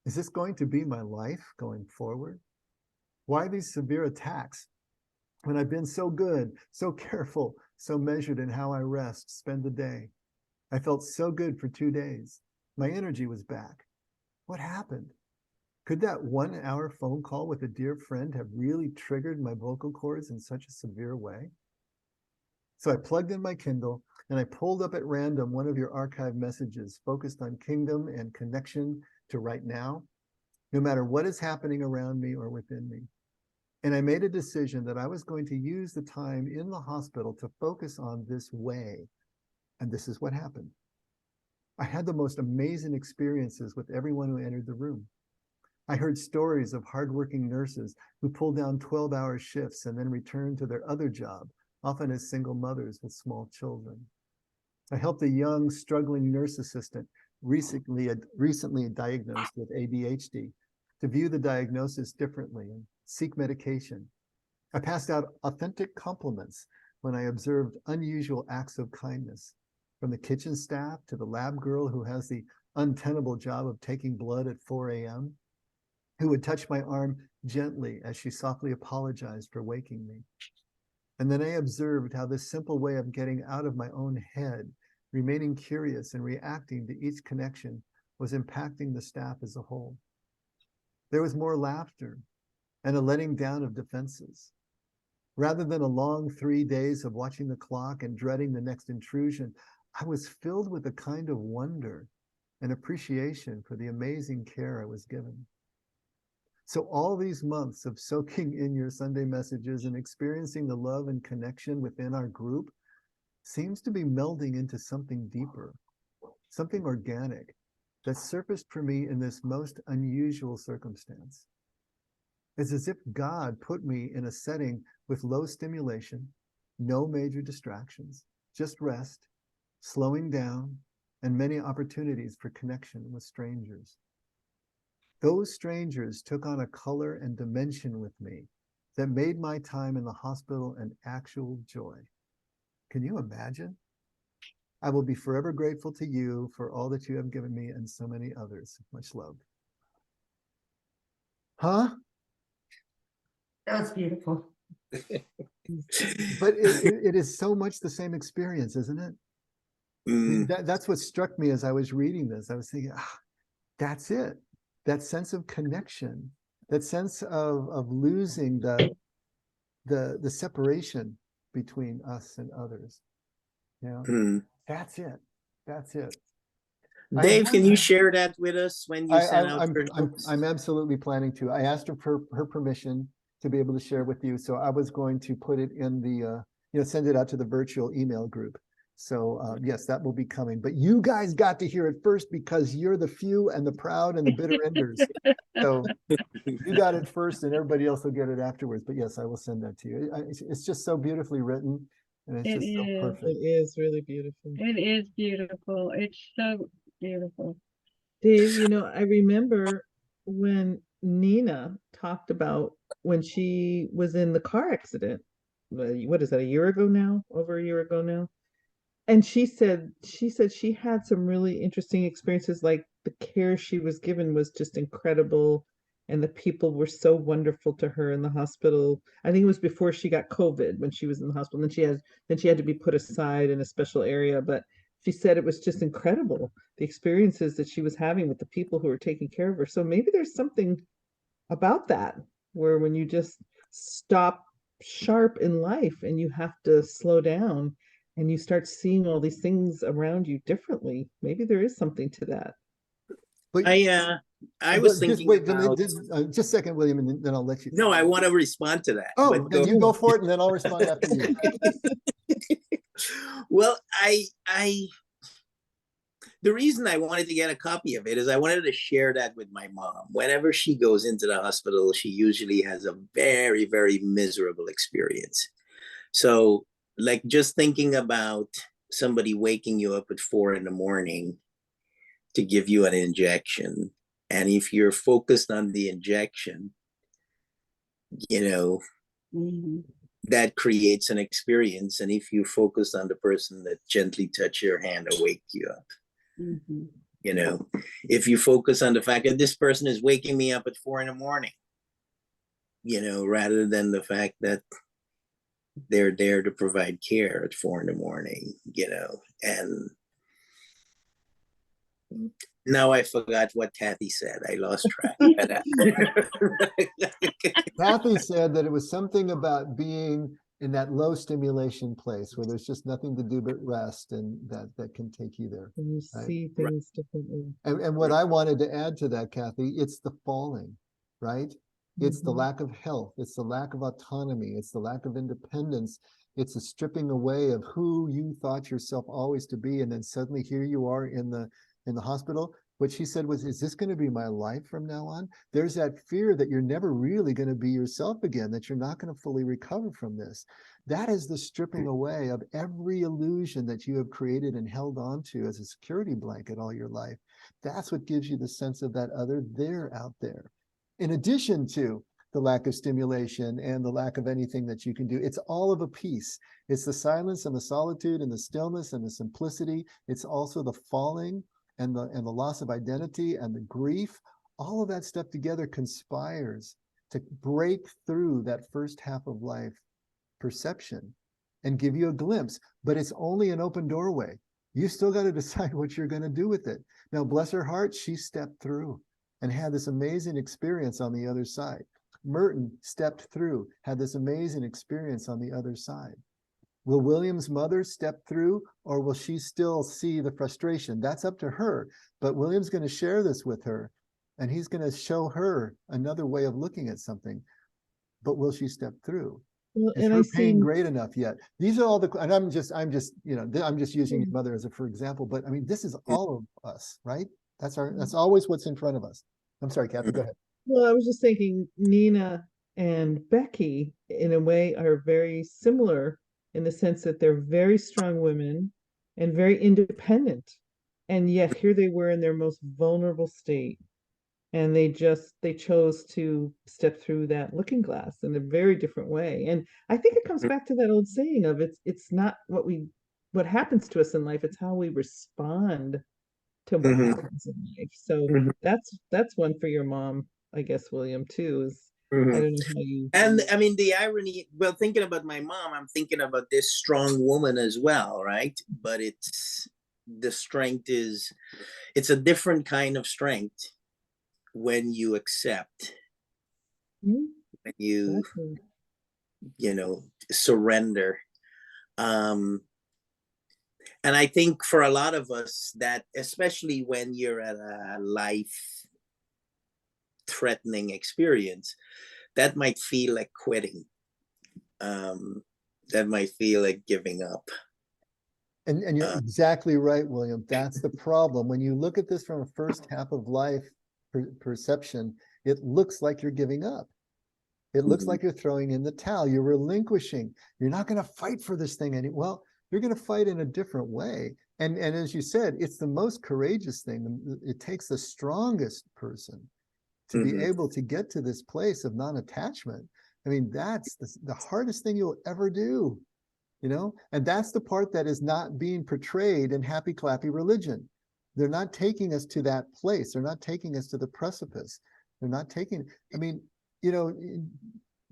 Is this going to be my life going forward? Why these severe attacks when I've been so good, so careful, so measured in how I rest, spend the day? I felt so good for 2 days. My energy was back. What happened? Could that 1 hour phone call with a dear friend have really triggered my vocal cords in such a severe way? So I plugged in my Kindle and I pulled up at random one of your archived messages focused on kingdom and connection to right now. no matter what is happening around me or within me. And I made a decision that I was going to use the time in the hospital to focus on this way. And this is what happened. I had the most amazing experiences with everyone who entered the room. I heard stories of hardworking nurses who pulled down 12-hour shifts and then returned to their other job, often as single mothers with small children. I helped a young, struggling nurse assistant recently diagnosed with ADHD to view the diagnosis differently and seek medication. I passed out authentic compliments when I observed unusual acts of kindness, from the kitchen staff to the lab girl who has the untenable job of taking blood at 4 a.m., who would touch my arm gently as she softly apologized for waking me. And then I observed how this simple way of getting out of my own head, remaining curious and reacting to each connection, was impacting the staff as a whole. There was more laughter and a letting down of defenses. Rather than a long 3 days of watching the clock and dreading the next intrusion, I was filled with a kind of wonder and appreciation for the amazing care I was given. So all these months of soaking in your Sunday messages and experiencing the love and connection within our group seems to be melding into something deeper, something organic that surfaced for me in this most unusual circumstance. It's as if God put me in a setting with low stimulation, no major distractions, just rest, slowing down, and many opportunities for connection with strangers. Those strangers took on a color and dimension with me that made my time in the hospital an actual joy. Can you imagine? I will be forever grateful to you for all that you have given me and so many others. Much love. Huh? That was beautiful. But it is so much the same experience, isn't it? I mean, that's what struck me as I was reading this. I was thinking, that's it. That sense of connection, that sense of losing the separation between us and others. You know, that's it. That's it. Dave, can you share that with us when you send out your notes? I'm absolutely planning to. I asked her for her permission to be able to share with you. So I was going to put it in the, send it out to the virtual email group. So yes, that will be coming. But you guys got to hear it first because you're the few and the proud and the bitter enders. So you got it first and everybody else will get it afterwards. But yes, I will send that to you. It's just so beautifully written. And it's just so perfect. It is really beautiful. It is beautiful. It's so beautiful. Dave, I remember when Nina talked about when she was in the car accident. What is that, a year ago now? Over a year ago now? And she said she had some really interesting experiences, like the care she was given was just incredible. And the people were so wonderful to her in the hospital. I think it was before she got COVID when she was in the hospital. And then she had to be put aside in a special area. But she said it was just incredible, the experiences that she was having with the people who were taking care of her. So maybe there's something about that, where when you just stop sharp in life and you have to slow down and you start seeing all these things around you differently, maybe there is something to that. But I was thinking about... just a second, William, and then I'll let you. No, I want to respond to that. Oh, then you go for it, and then I'll respond after you. Well, the reason I wanted to get a copy of it is I wanted to share that with my mom. Whenever she goes into the hospital, she usually has a very, very miserable experience. So, like, just thinking about somebody waking you up at 4 a.m. to give you an injection, and if you're focused on the injection, that creates an experience. And if you focus on the person that gently touch your hand or wake you up, if you focus on the fact that this person is waking me up at 4 a.m, rather than the fact that they're there to provide care at 4 a.m, and now I forgot what Kathy said. I lost track. Kathy said that it was something about being in that low stimulation place where there's just nothing to do but rest, and that can take you there. And you Right. see things differently. And what I wanted to add to that, Kathy, it's the falling, right? It's the Mhm. lack of health. It's the lack of autonomy. It's the lack of independence. It's a stripping away of who you thought yourself always to be. And then suddenly here you are in the hospital. What she said was, is this going to be my life from now on? There's that fear that you're never really going to be yourself again, that you're not going to fully recover from this. That is the stripping away of every illusion that you have created and held on to as a security blanket all your life. That's what gives you the sense of that other there out there. In addition to the lack of stimulation and the lack of anything that you can do, it's all of a piece. It's the silence and the solitude and the stillness and the simplicity. It's also the falling and the loss of identity and the grief. All of that stuff together conspires to break through that first half of life perception and give you a glimpse, but it's only an open doorway. You still got to decide what you're going to do with it. Now, bless her heart, she stepped through and had this amazing experience on the other side. Merton stepped through, had this amazing experience on the other side. Will William's mother step through, or will she still see the frustration? That's up to her. But William's going to share this with her, and he's going to show her another way of looking at something. But will she step through? Well, Is and her I pain see, great enough yet? These are all the, and I'm just, I'm just using your mother as a for example. But I mean, this is all of us, right? That's always what's in front of us. I'm sorry, Kathy, go ahead. well, I was just thinking Nina and Becky, in a way, are very similar in the sense that they're very strong women and very independent. And yet here they were in their most vulnerable state. And they chose to step through that looking glass in a very different way. And I think it comes back to that old saying of it's not what happens to us in life, it's how we respond to what Mhm. happens in life. So Mhm. that's one for your mom, I guess, William, too, is I Mhm. don't know how you And I mean, the irony, well, thinking about my mom, I'm thinking about this strong woman as well, right? But the strength it's a different kind of strength when you accept, Hmm, when you, exactly. surrender. Um, and I think for a lot of us, that especially when you're at a life threatening experience, that might feel like quitting. That might feel like giving up. And you're Uh, exactly right, William. That's the problem. When you look at this from a first half of life perception, it looks like you're giving up. It looks like you're throwing in the towel. You're relinquishing. You're not going to fight for this thing anymore. Well, you're going to fight in a different way. And as you said, it's the most courageous thing. It takes the strongest person to be mhm. able to get to this place of non-attachment. I mean, that's the hardest thing you'll ever do. And that's the part that is not being portrayed in happy clappy religion. They're not taking us to that place. They're not taking us to the precipice. They're not taking, I mean,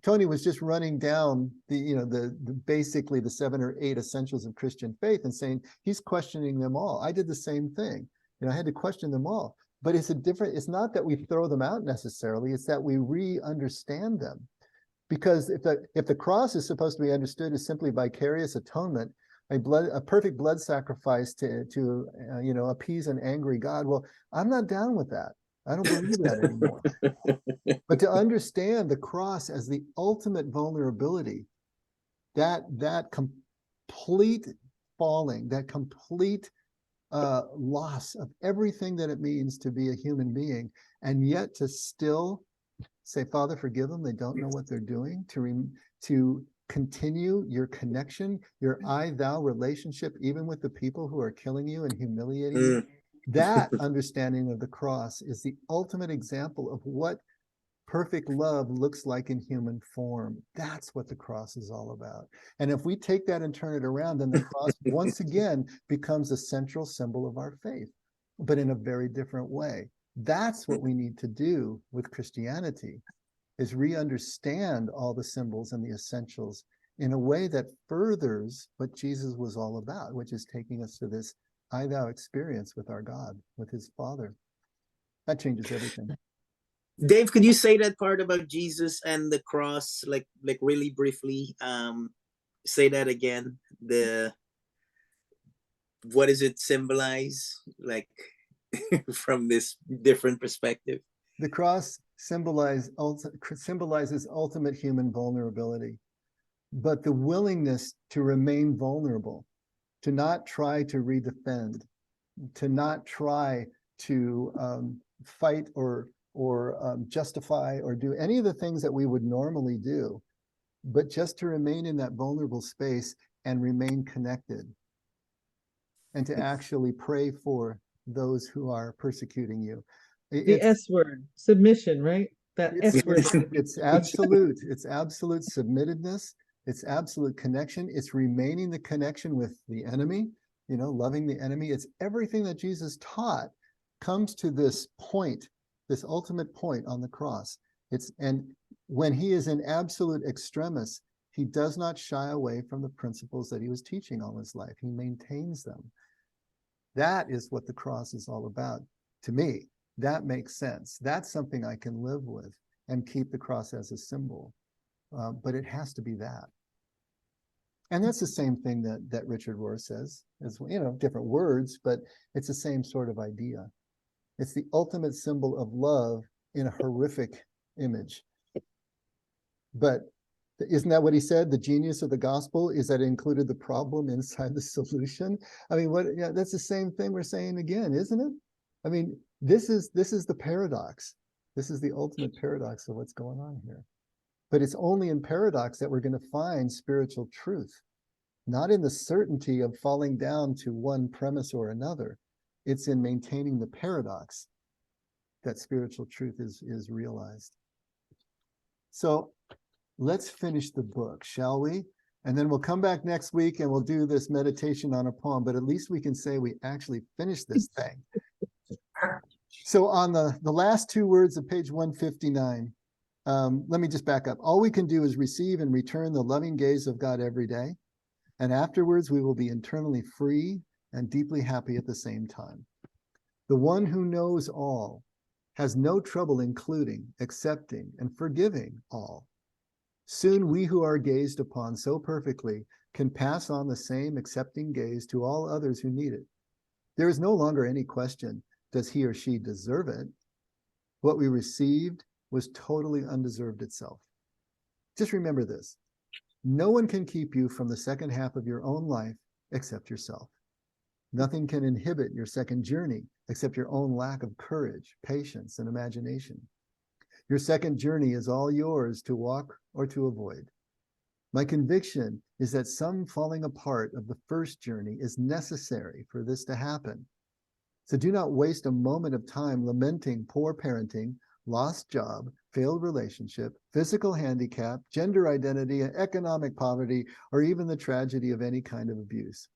Tony was just running down the basically the 7 or 8 essentials of Christian faith and saying he's questioning them all. I did the same thing. I had to question them all, but it's not that we throw them out necessarily. It's that we re-understand them. Because if the cross is supposed to be understood as simply vicarious atonement, a perfect blood sacrifice to appease an angry God, well, I'm not down with that. I don't believe that anymore. But to understand the cross as the ultimate vulnerability, that complete falling, that complete loss of everything that it means to be a human being, and yet to still say, Father, forgive them. They don't know what they're doing. To continue your connection, your I-thou relationship, even with the people who are killing you and humiliating you. That understanding of the cross is the ultimate example of what perfect love looks like in human form. That's what the cross is all about. And if we take that and turn it around, then the cross once again becomes a central symbol of our faith, but in a very different way. That's what we need to do with Christianity, is re-understand all the symbols and the essentials in a way that furthers what Jesus was all about, which is taking us to this I-thou experience with our God, with his Father. That changes everything. Dave, could you say that part about Jesus and the cross, like really briefly? say that again. What does it symbolize? Like from this different perspective? The cross symbolizes ultimate human vulnerability, but the willingness to remain vulnerable, to not try to redefend, to not try to fight or justify or do any of the things that we would normally do, but just to remain in that vulnerable space and remain connected, and to actually pray for those who are persecuting you. The S word, submission, right? That S word. It's absolute submittedness. It's absolute connection. It's remaining the connection with the enemy, loving the enemy. It's everything that Jesus taught comes to this point, this ultimate point on the cross. And when he is in absolute extremis, he does not shy away from the principles that he was teaching all his life. He maintains them. That is what the cross is all about. To me, that makes sense. That's something I can live with and keep the cross as a symbol. But it has to be that. And that's the same thing that Richard Rohr says, as different words, but it's the same sort of idea. It's the ultimate symbol of love in a horrific image. But isn't that what he said? The genius of the gospel is that it included the problem inside the solution. I mean, that's the same thing we're saying again, isn't it? I mean, this is the paradox. This is the ultimate paradox of what's going on here. But it's only in paradox that we're going to find spiritual truth, not in the certainty of falling down to one premise or another. It's in maintaining the paradox that spiritual truth is realized. So let's finish the book, shall we? And then we'll come back next week and we'll do this meditation on a poem, but at least we can say we actually finished this thing. So on the last two words of page 159, let me just back up. All we can do is receive and return the loving gaze of God every day. And afterwards, we will be internally free and deeply happy at the same time. The one who knows all has no trouble including, accepting, and forgiving all. Soon we who are gazed upon so perfectly can pass on the same accepting gaze to all others who need it. There is no longer any question, does he or she deserve it? What we received was totally undeserved itself. Just remember this. No one can keep you from the second half of your own life except yourself. Nothing can inhibit your second journey except your own lack of courage, patience, and imagination. Your second journey is all yours to walk or to avoid. My conviction is that some falling apart of the first journey is necessary for this to happen. So do not waste a moment of time lamenting poor parenting, lost job, failed relationship, physical handicap, gender identity, economic poverty, or even the tragedy of any kind of abuse.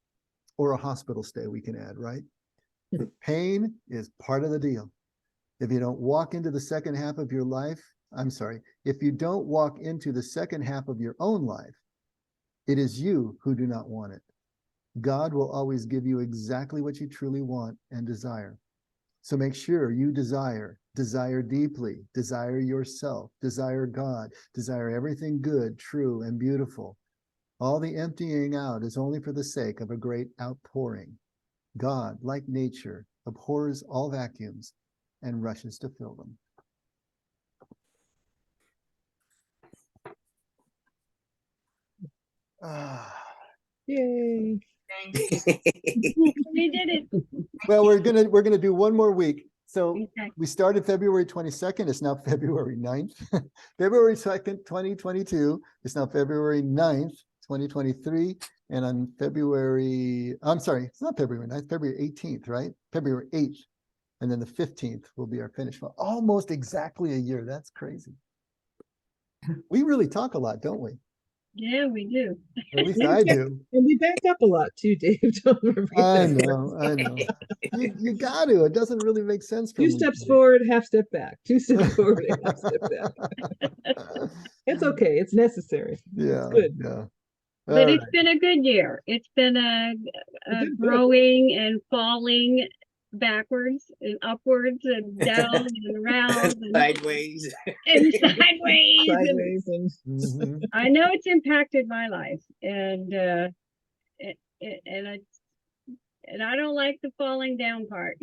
Or a hospital stay, we can add, right? Pain is part of the deal. If you don't walk into the second half of your life, if you don't walk into the second half of your own life, it is you who do not want it. God will always give you exactly what you truly want and desire. So make sure you desire deeply, desire yourself, desire God, desire everything good, true, and beautiful. All the emptying out is only for the sake of a great outpouring. God, like nature, abhors all vacuums and rushes to fill them. Yay. We did it. Well, we're gonna do one more week. So Okay. we started February 22nd. It's now February 9th. February 2nd, 2022. It's now February 9th, 2023. And on it's not February 9th, February 18th, right? February 8th. And then the 15th will be our finish. Well, almost exactly a year. That's crazy. We really talk a lot, don't we? Yeah, we do. Or at least I do. And we back up a lot too, Dave. Don't forget I that. know. You got to. It doesn't really make sense for 2 me. steps forward, half step back. 2 steps forward, half step back. It's okay. It's necessary. Yeah. good. Yeah. But All it's been a good year. It's been a good book. growing and falling backwards and upwards and down and around and, Sideways. and sideways. And Sideways and Mhm. I know it's impacted my life, and and I don't like the falling down part.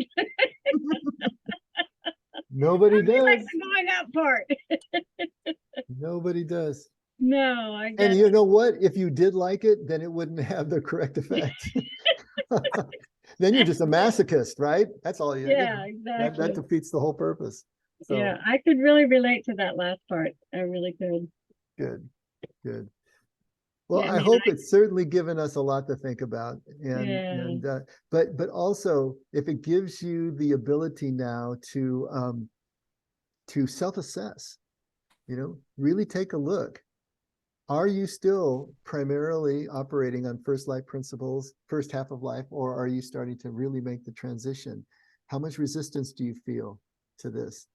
Nobody I like does. the going up part. Nobody does. No, I And guess. you know what? If you did like it, then it wouldn't have the correct effect. Then you're just a masochist, right? That's all you. Yeah, That exactly. defeats the whole purpose. So Yeah, I could really relate to that last part. I really could. good, good. Well, Yeah, I I mean, hope it's certainly given us a lot to think about, Yeah. and but also if it gives you the ability now to self-assess, really take a look. Are you still primarily operating on first life principles, first half of life, or are you starting to really make the transition? How much resistance do you feel to this?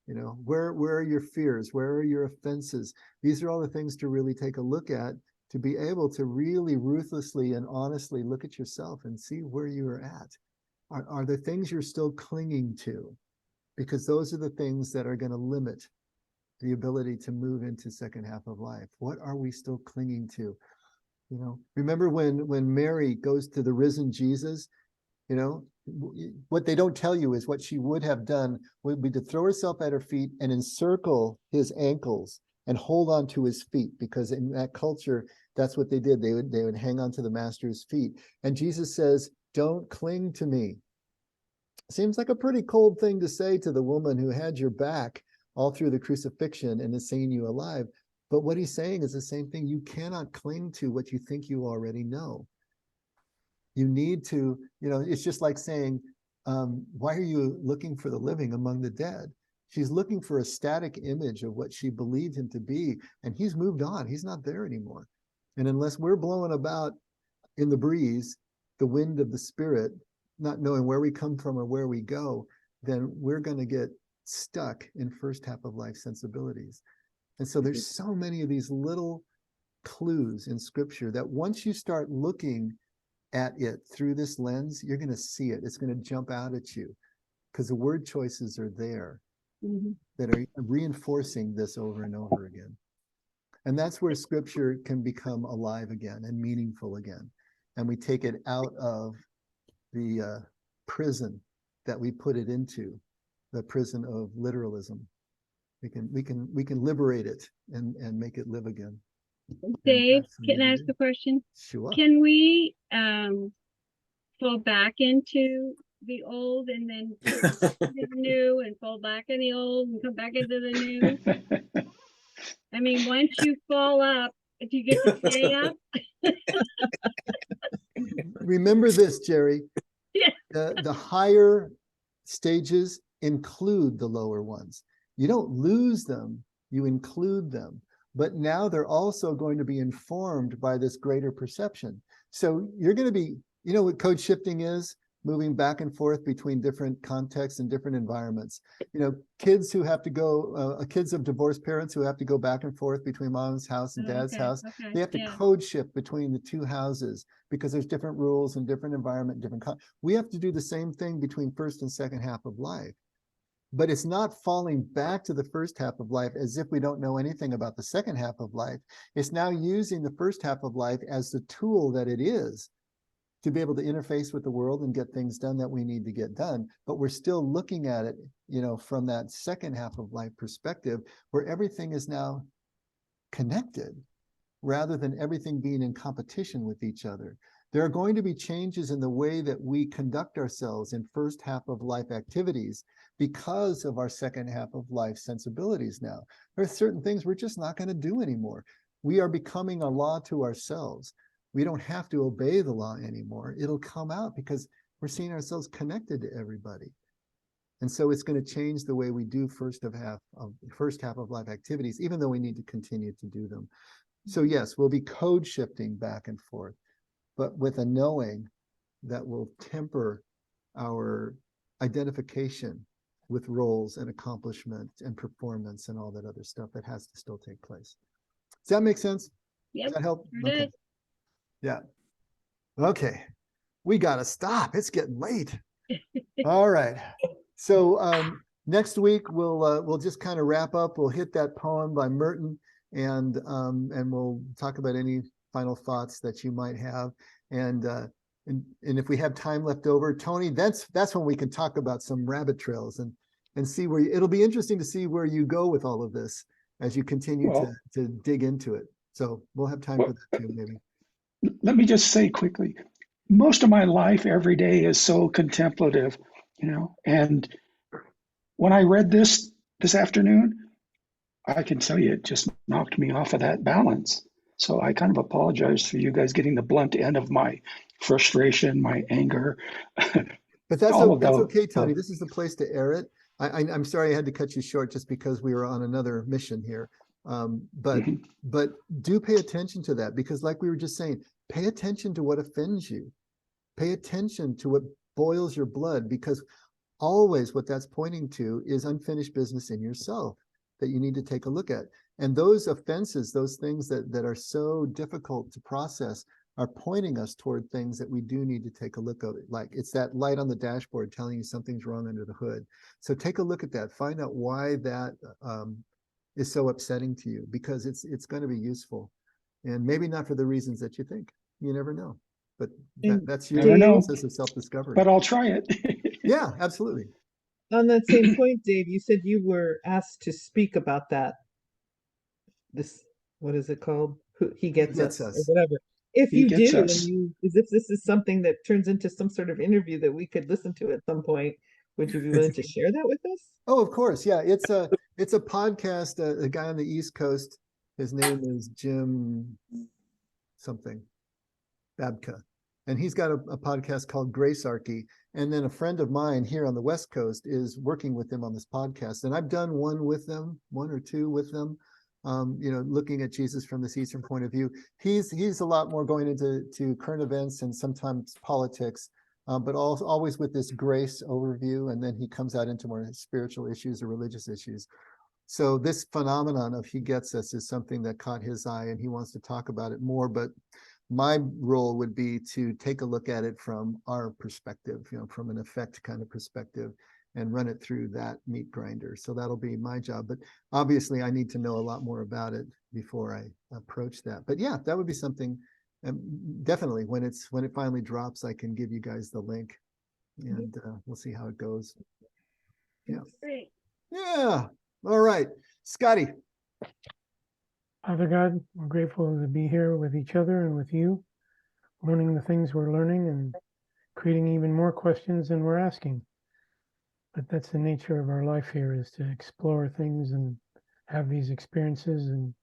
Where are your fears? Where are your offenses? These are all the things to really take a look at, to be able to really ruthlessly and honestly look at yourself and see where you are at. Are there things you're still clinging to? Because those are the things that are going to limit the ability to move into second half of life. What are we still clinging to? Remember when Mary goes to the risen Jesus, what they don't tell you is what she would have done would be to throw herself at her feet and encircle his ankles and hold on to his feet, because in that culture, that's what they did. They would hang on to the master's feet. And Jesus says, "Don't cling to me." Seems like a pretty cold thing to say to the woman who had your back all through the crucifixion and is seeing you alive. But what he's saying is the same thing. You cannot cling to what you think you already know. You need to, it's just like saying, why are you looking for the living among the dead? She's looking for a static image of what she believed him to be, and he's moved on. He's not there anymore. And unless we're blowing about in the breeze, the wind of the spirit, not knowing where we come from or where we go, then we're going to get stuck in first half of life sensibilities. And so there's so many of these little clues in scripture that once you start looking at it through this lens, you're going to see it. It's going to jump out at you because the word choices are there that are reinforcing this over and over again. And that's where scripture can become alive again and meaningful again. And we take it out of the prison that we put it into, the prison of literalism. We can liberate it and make it live again. Dave, can I ask a question? Sure. Can we fall back into the old and then the new, and fall back in the old and come back into the new? I mean, once you fall up, do you get to stay up? Remember this, Jerry. Yeah. The higher stages include the lower ones. You don't lose them, you include them. But now they're also going to be informed by this greater perception. So you're going to be, what code shifting is? Moving back and forth between different contexts and different environments. Kids who have to go, kids of divorced parents who have to go back and forth between mom's house and dad's house. Okay, They have to code shift between the two houses because there's different rules and different environment, we have to do the same thing between first and second half of life. But it's not falling back to the first half of life as if we don't know anything about the second half of life. It's now using the first half of life as the tool that it is to be able to interface with the world and get things done that we need to get done. But we're still looking at it, from that second half of life perspective, where everything is now connected rather than everything being in competition with each other. There are going to be changes in the way that we conduct ourselves in first half of life activities because of our second half of life sensibilities now. There are certain things we're just not going to do anymore. We are becoming a law to ourselves. We don't have to obey the law anymore. It'll come out because we're seeing ourselves connected to everybody. And so it's going to change the way we do first half of life activities, even though we need to continue to do them. So yes, we'll be code shifting back and forth, but with a knowing that will temper our identification with roles and accomplishment and performance and all that other stuff that has to still take place. Does that make sense? Yep. Does that help? Sure does. Yeah. Okay. We got to stop. It's getting late. All right. So next week we'll just kind of wrap up. We'll hit that poem by Merton, and we'll talk about any final thoughts that you might have. And if we have time left over, Tony, that's when we can talk about some rabbit trails and see where it'll be interesting to see where you go with all of this as you continue to dig into it. So we'll have time for that too, maybe. Let me just say quickly, most of my life every day is so contemplative, and when I read this afternoon, I can tell you it just knocked me off of that balance. So I kind of apologize for you guys getting the blunt end of my frustration, my anger. But that's okay, Tony. This is the place to air it. I'm sorry I had to cut you short just because we were on another mission here. But do pay attention to that, because like we were just saying, pay attention to what offends you. Pay attention to what boils your blood, because always what that's pointing to is unfinished business in yourself that you need to take a look at. And those offenses, those things that are so difficult to process, are pointing us toward things that we do need to take a look at. Like it's that light on the dashboard telling you something's wrong under the hood. So take a look at that. Find out why that is so upsetting to you, because it's going to be useful, and maybe not for the reasons that you think. You never know. But that's your process of self-discovery. But I'll try it. Yeah, absolutely. On that same point, Dave, you said you were asked to speak about that. What is it called? He gets us, or whatever. If you do, and as if this is something that turns into some sort of interview that we could listen to at some point, would you be willing to share that with us? Oh, of course. Yeah, it's a podcast. A guy on the East Coast. His name is Jim something Babka, and he's got a podcast called Gracearchy. And then a friend of mine here on the West Coast is working with him on this podcast. And I've done one or two with them, looking at Jesus from this Eastern point of view. He's a lot more going into current events and sometimes politics, but always with this grace overview. And then he comes out into more spiritual issues or religious issues. So this phenomenon of he gets us is something that caught his eye, and he wants to talk about it more. But my role would be to take a look at it from our perspective, from an effect kind of perspective, and run it through that meat grinder. So that'll be my job. But obviously I need to know a lot more about it before I approach that. But yeah, that would be something. Definitely when it finally drops, I can give you guys the link, and we'll see how it goes. Yeah. Great. Yeah. All right. Scotty. Father God, we're grateful to be here with each other and with you, learning the things we're learning and creating even more questions than we're asking. But that's the nature of our life here, is to explore things and have these experiences and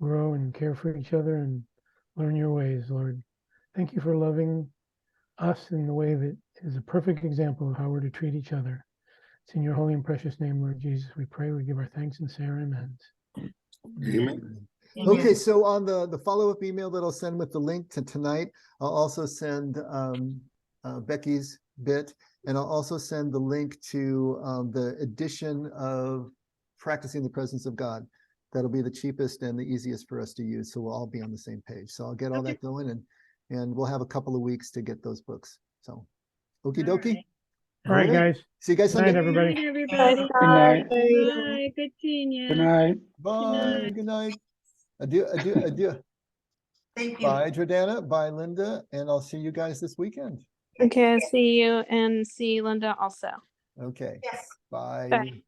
grow and care for each other and learn your ways, Lord. Thank you for loving us in the way that is a perfect example of how we're to treat each other. It's in your holy and precious name, Lord Jesus, we pray, we give our thanks and say our amens. Amen. Okay, so on the follow-up email that I'll send with the link to tonight, I'll also send Becky's bit, and I'll also send the link to the edition of Practicing the Presence of God. That'll be the cheapest and the easiest for us to use, so we'll all be on the same page. So I'll get all that going, and we'll have a couple of weeks to get those books. So, okie dokie. All right, guys. See you guys Good night, Sunday. everybody. Good night, everybody. Good night. Bye. Good seeing you. Good night. Bye. Good night. Adieu, adieu, adieu. Thank you. Bye, Jordana. Bye, Linda. And I'll see you guys this weekend. Okay, I see you and see Linda also. Okay. Yes. Bye. Bye.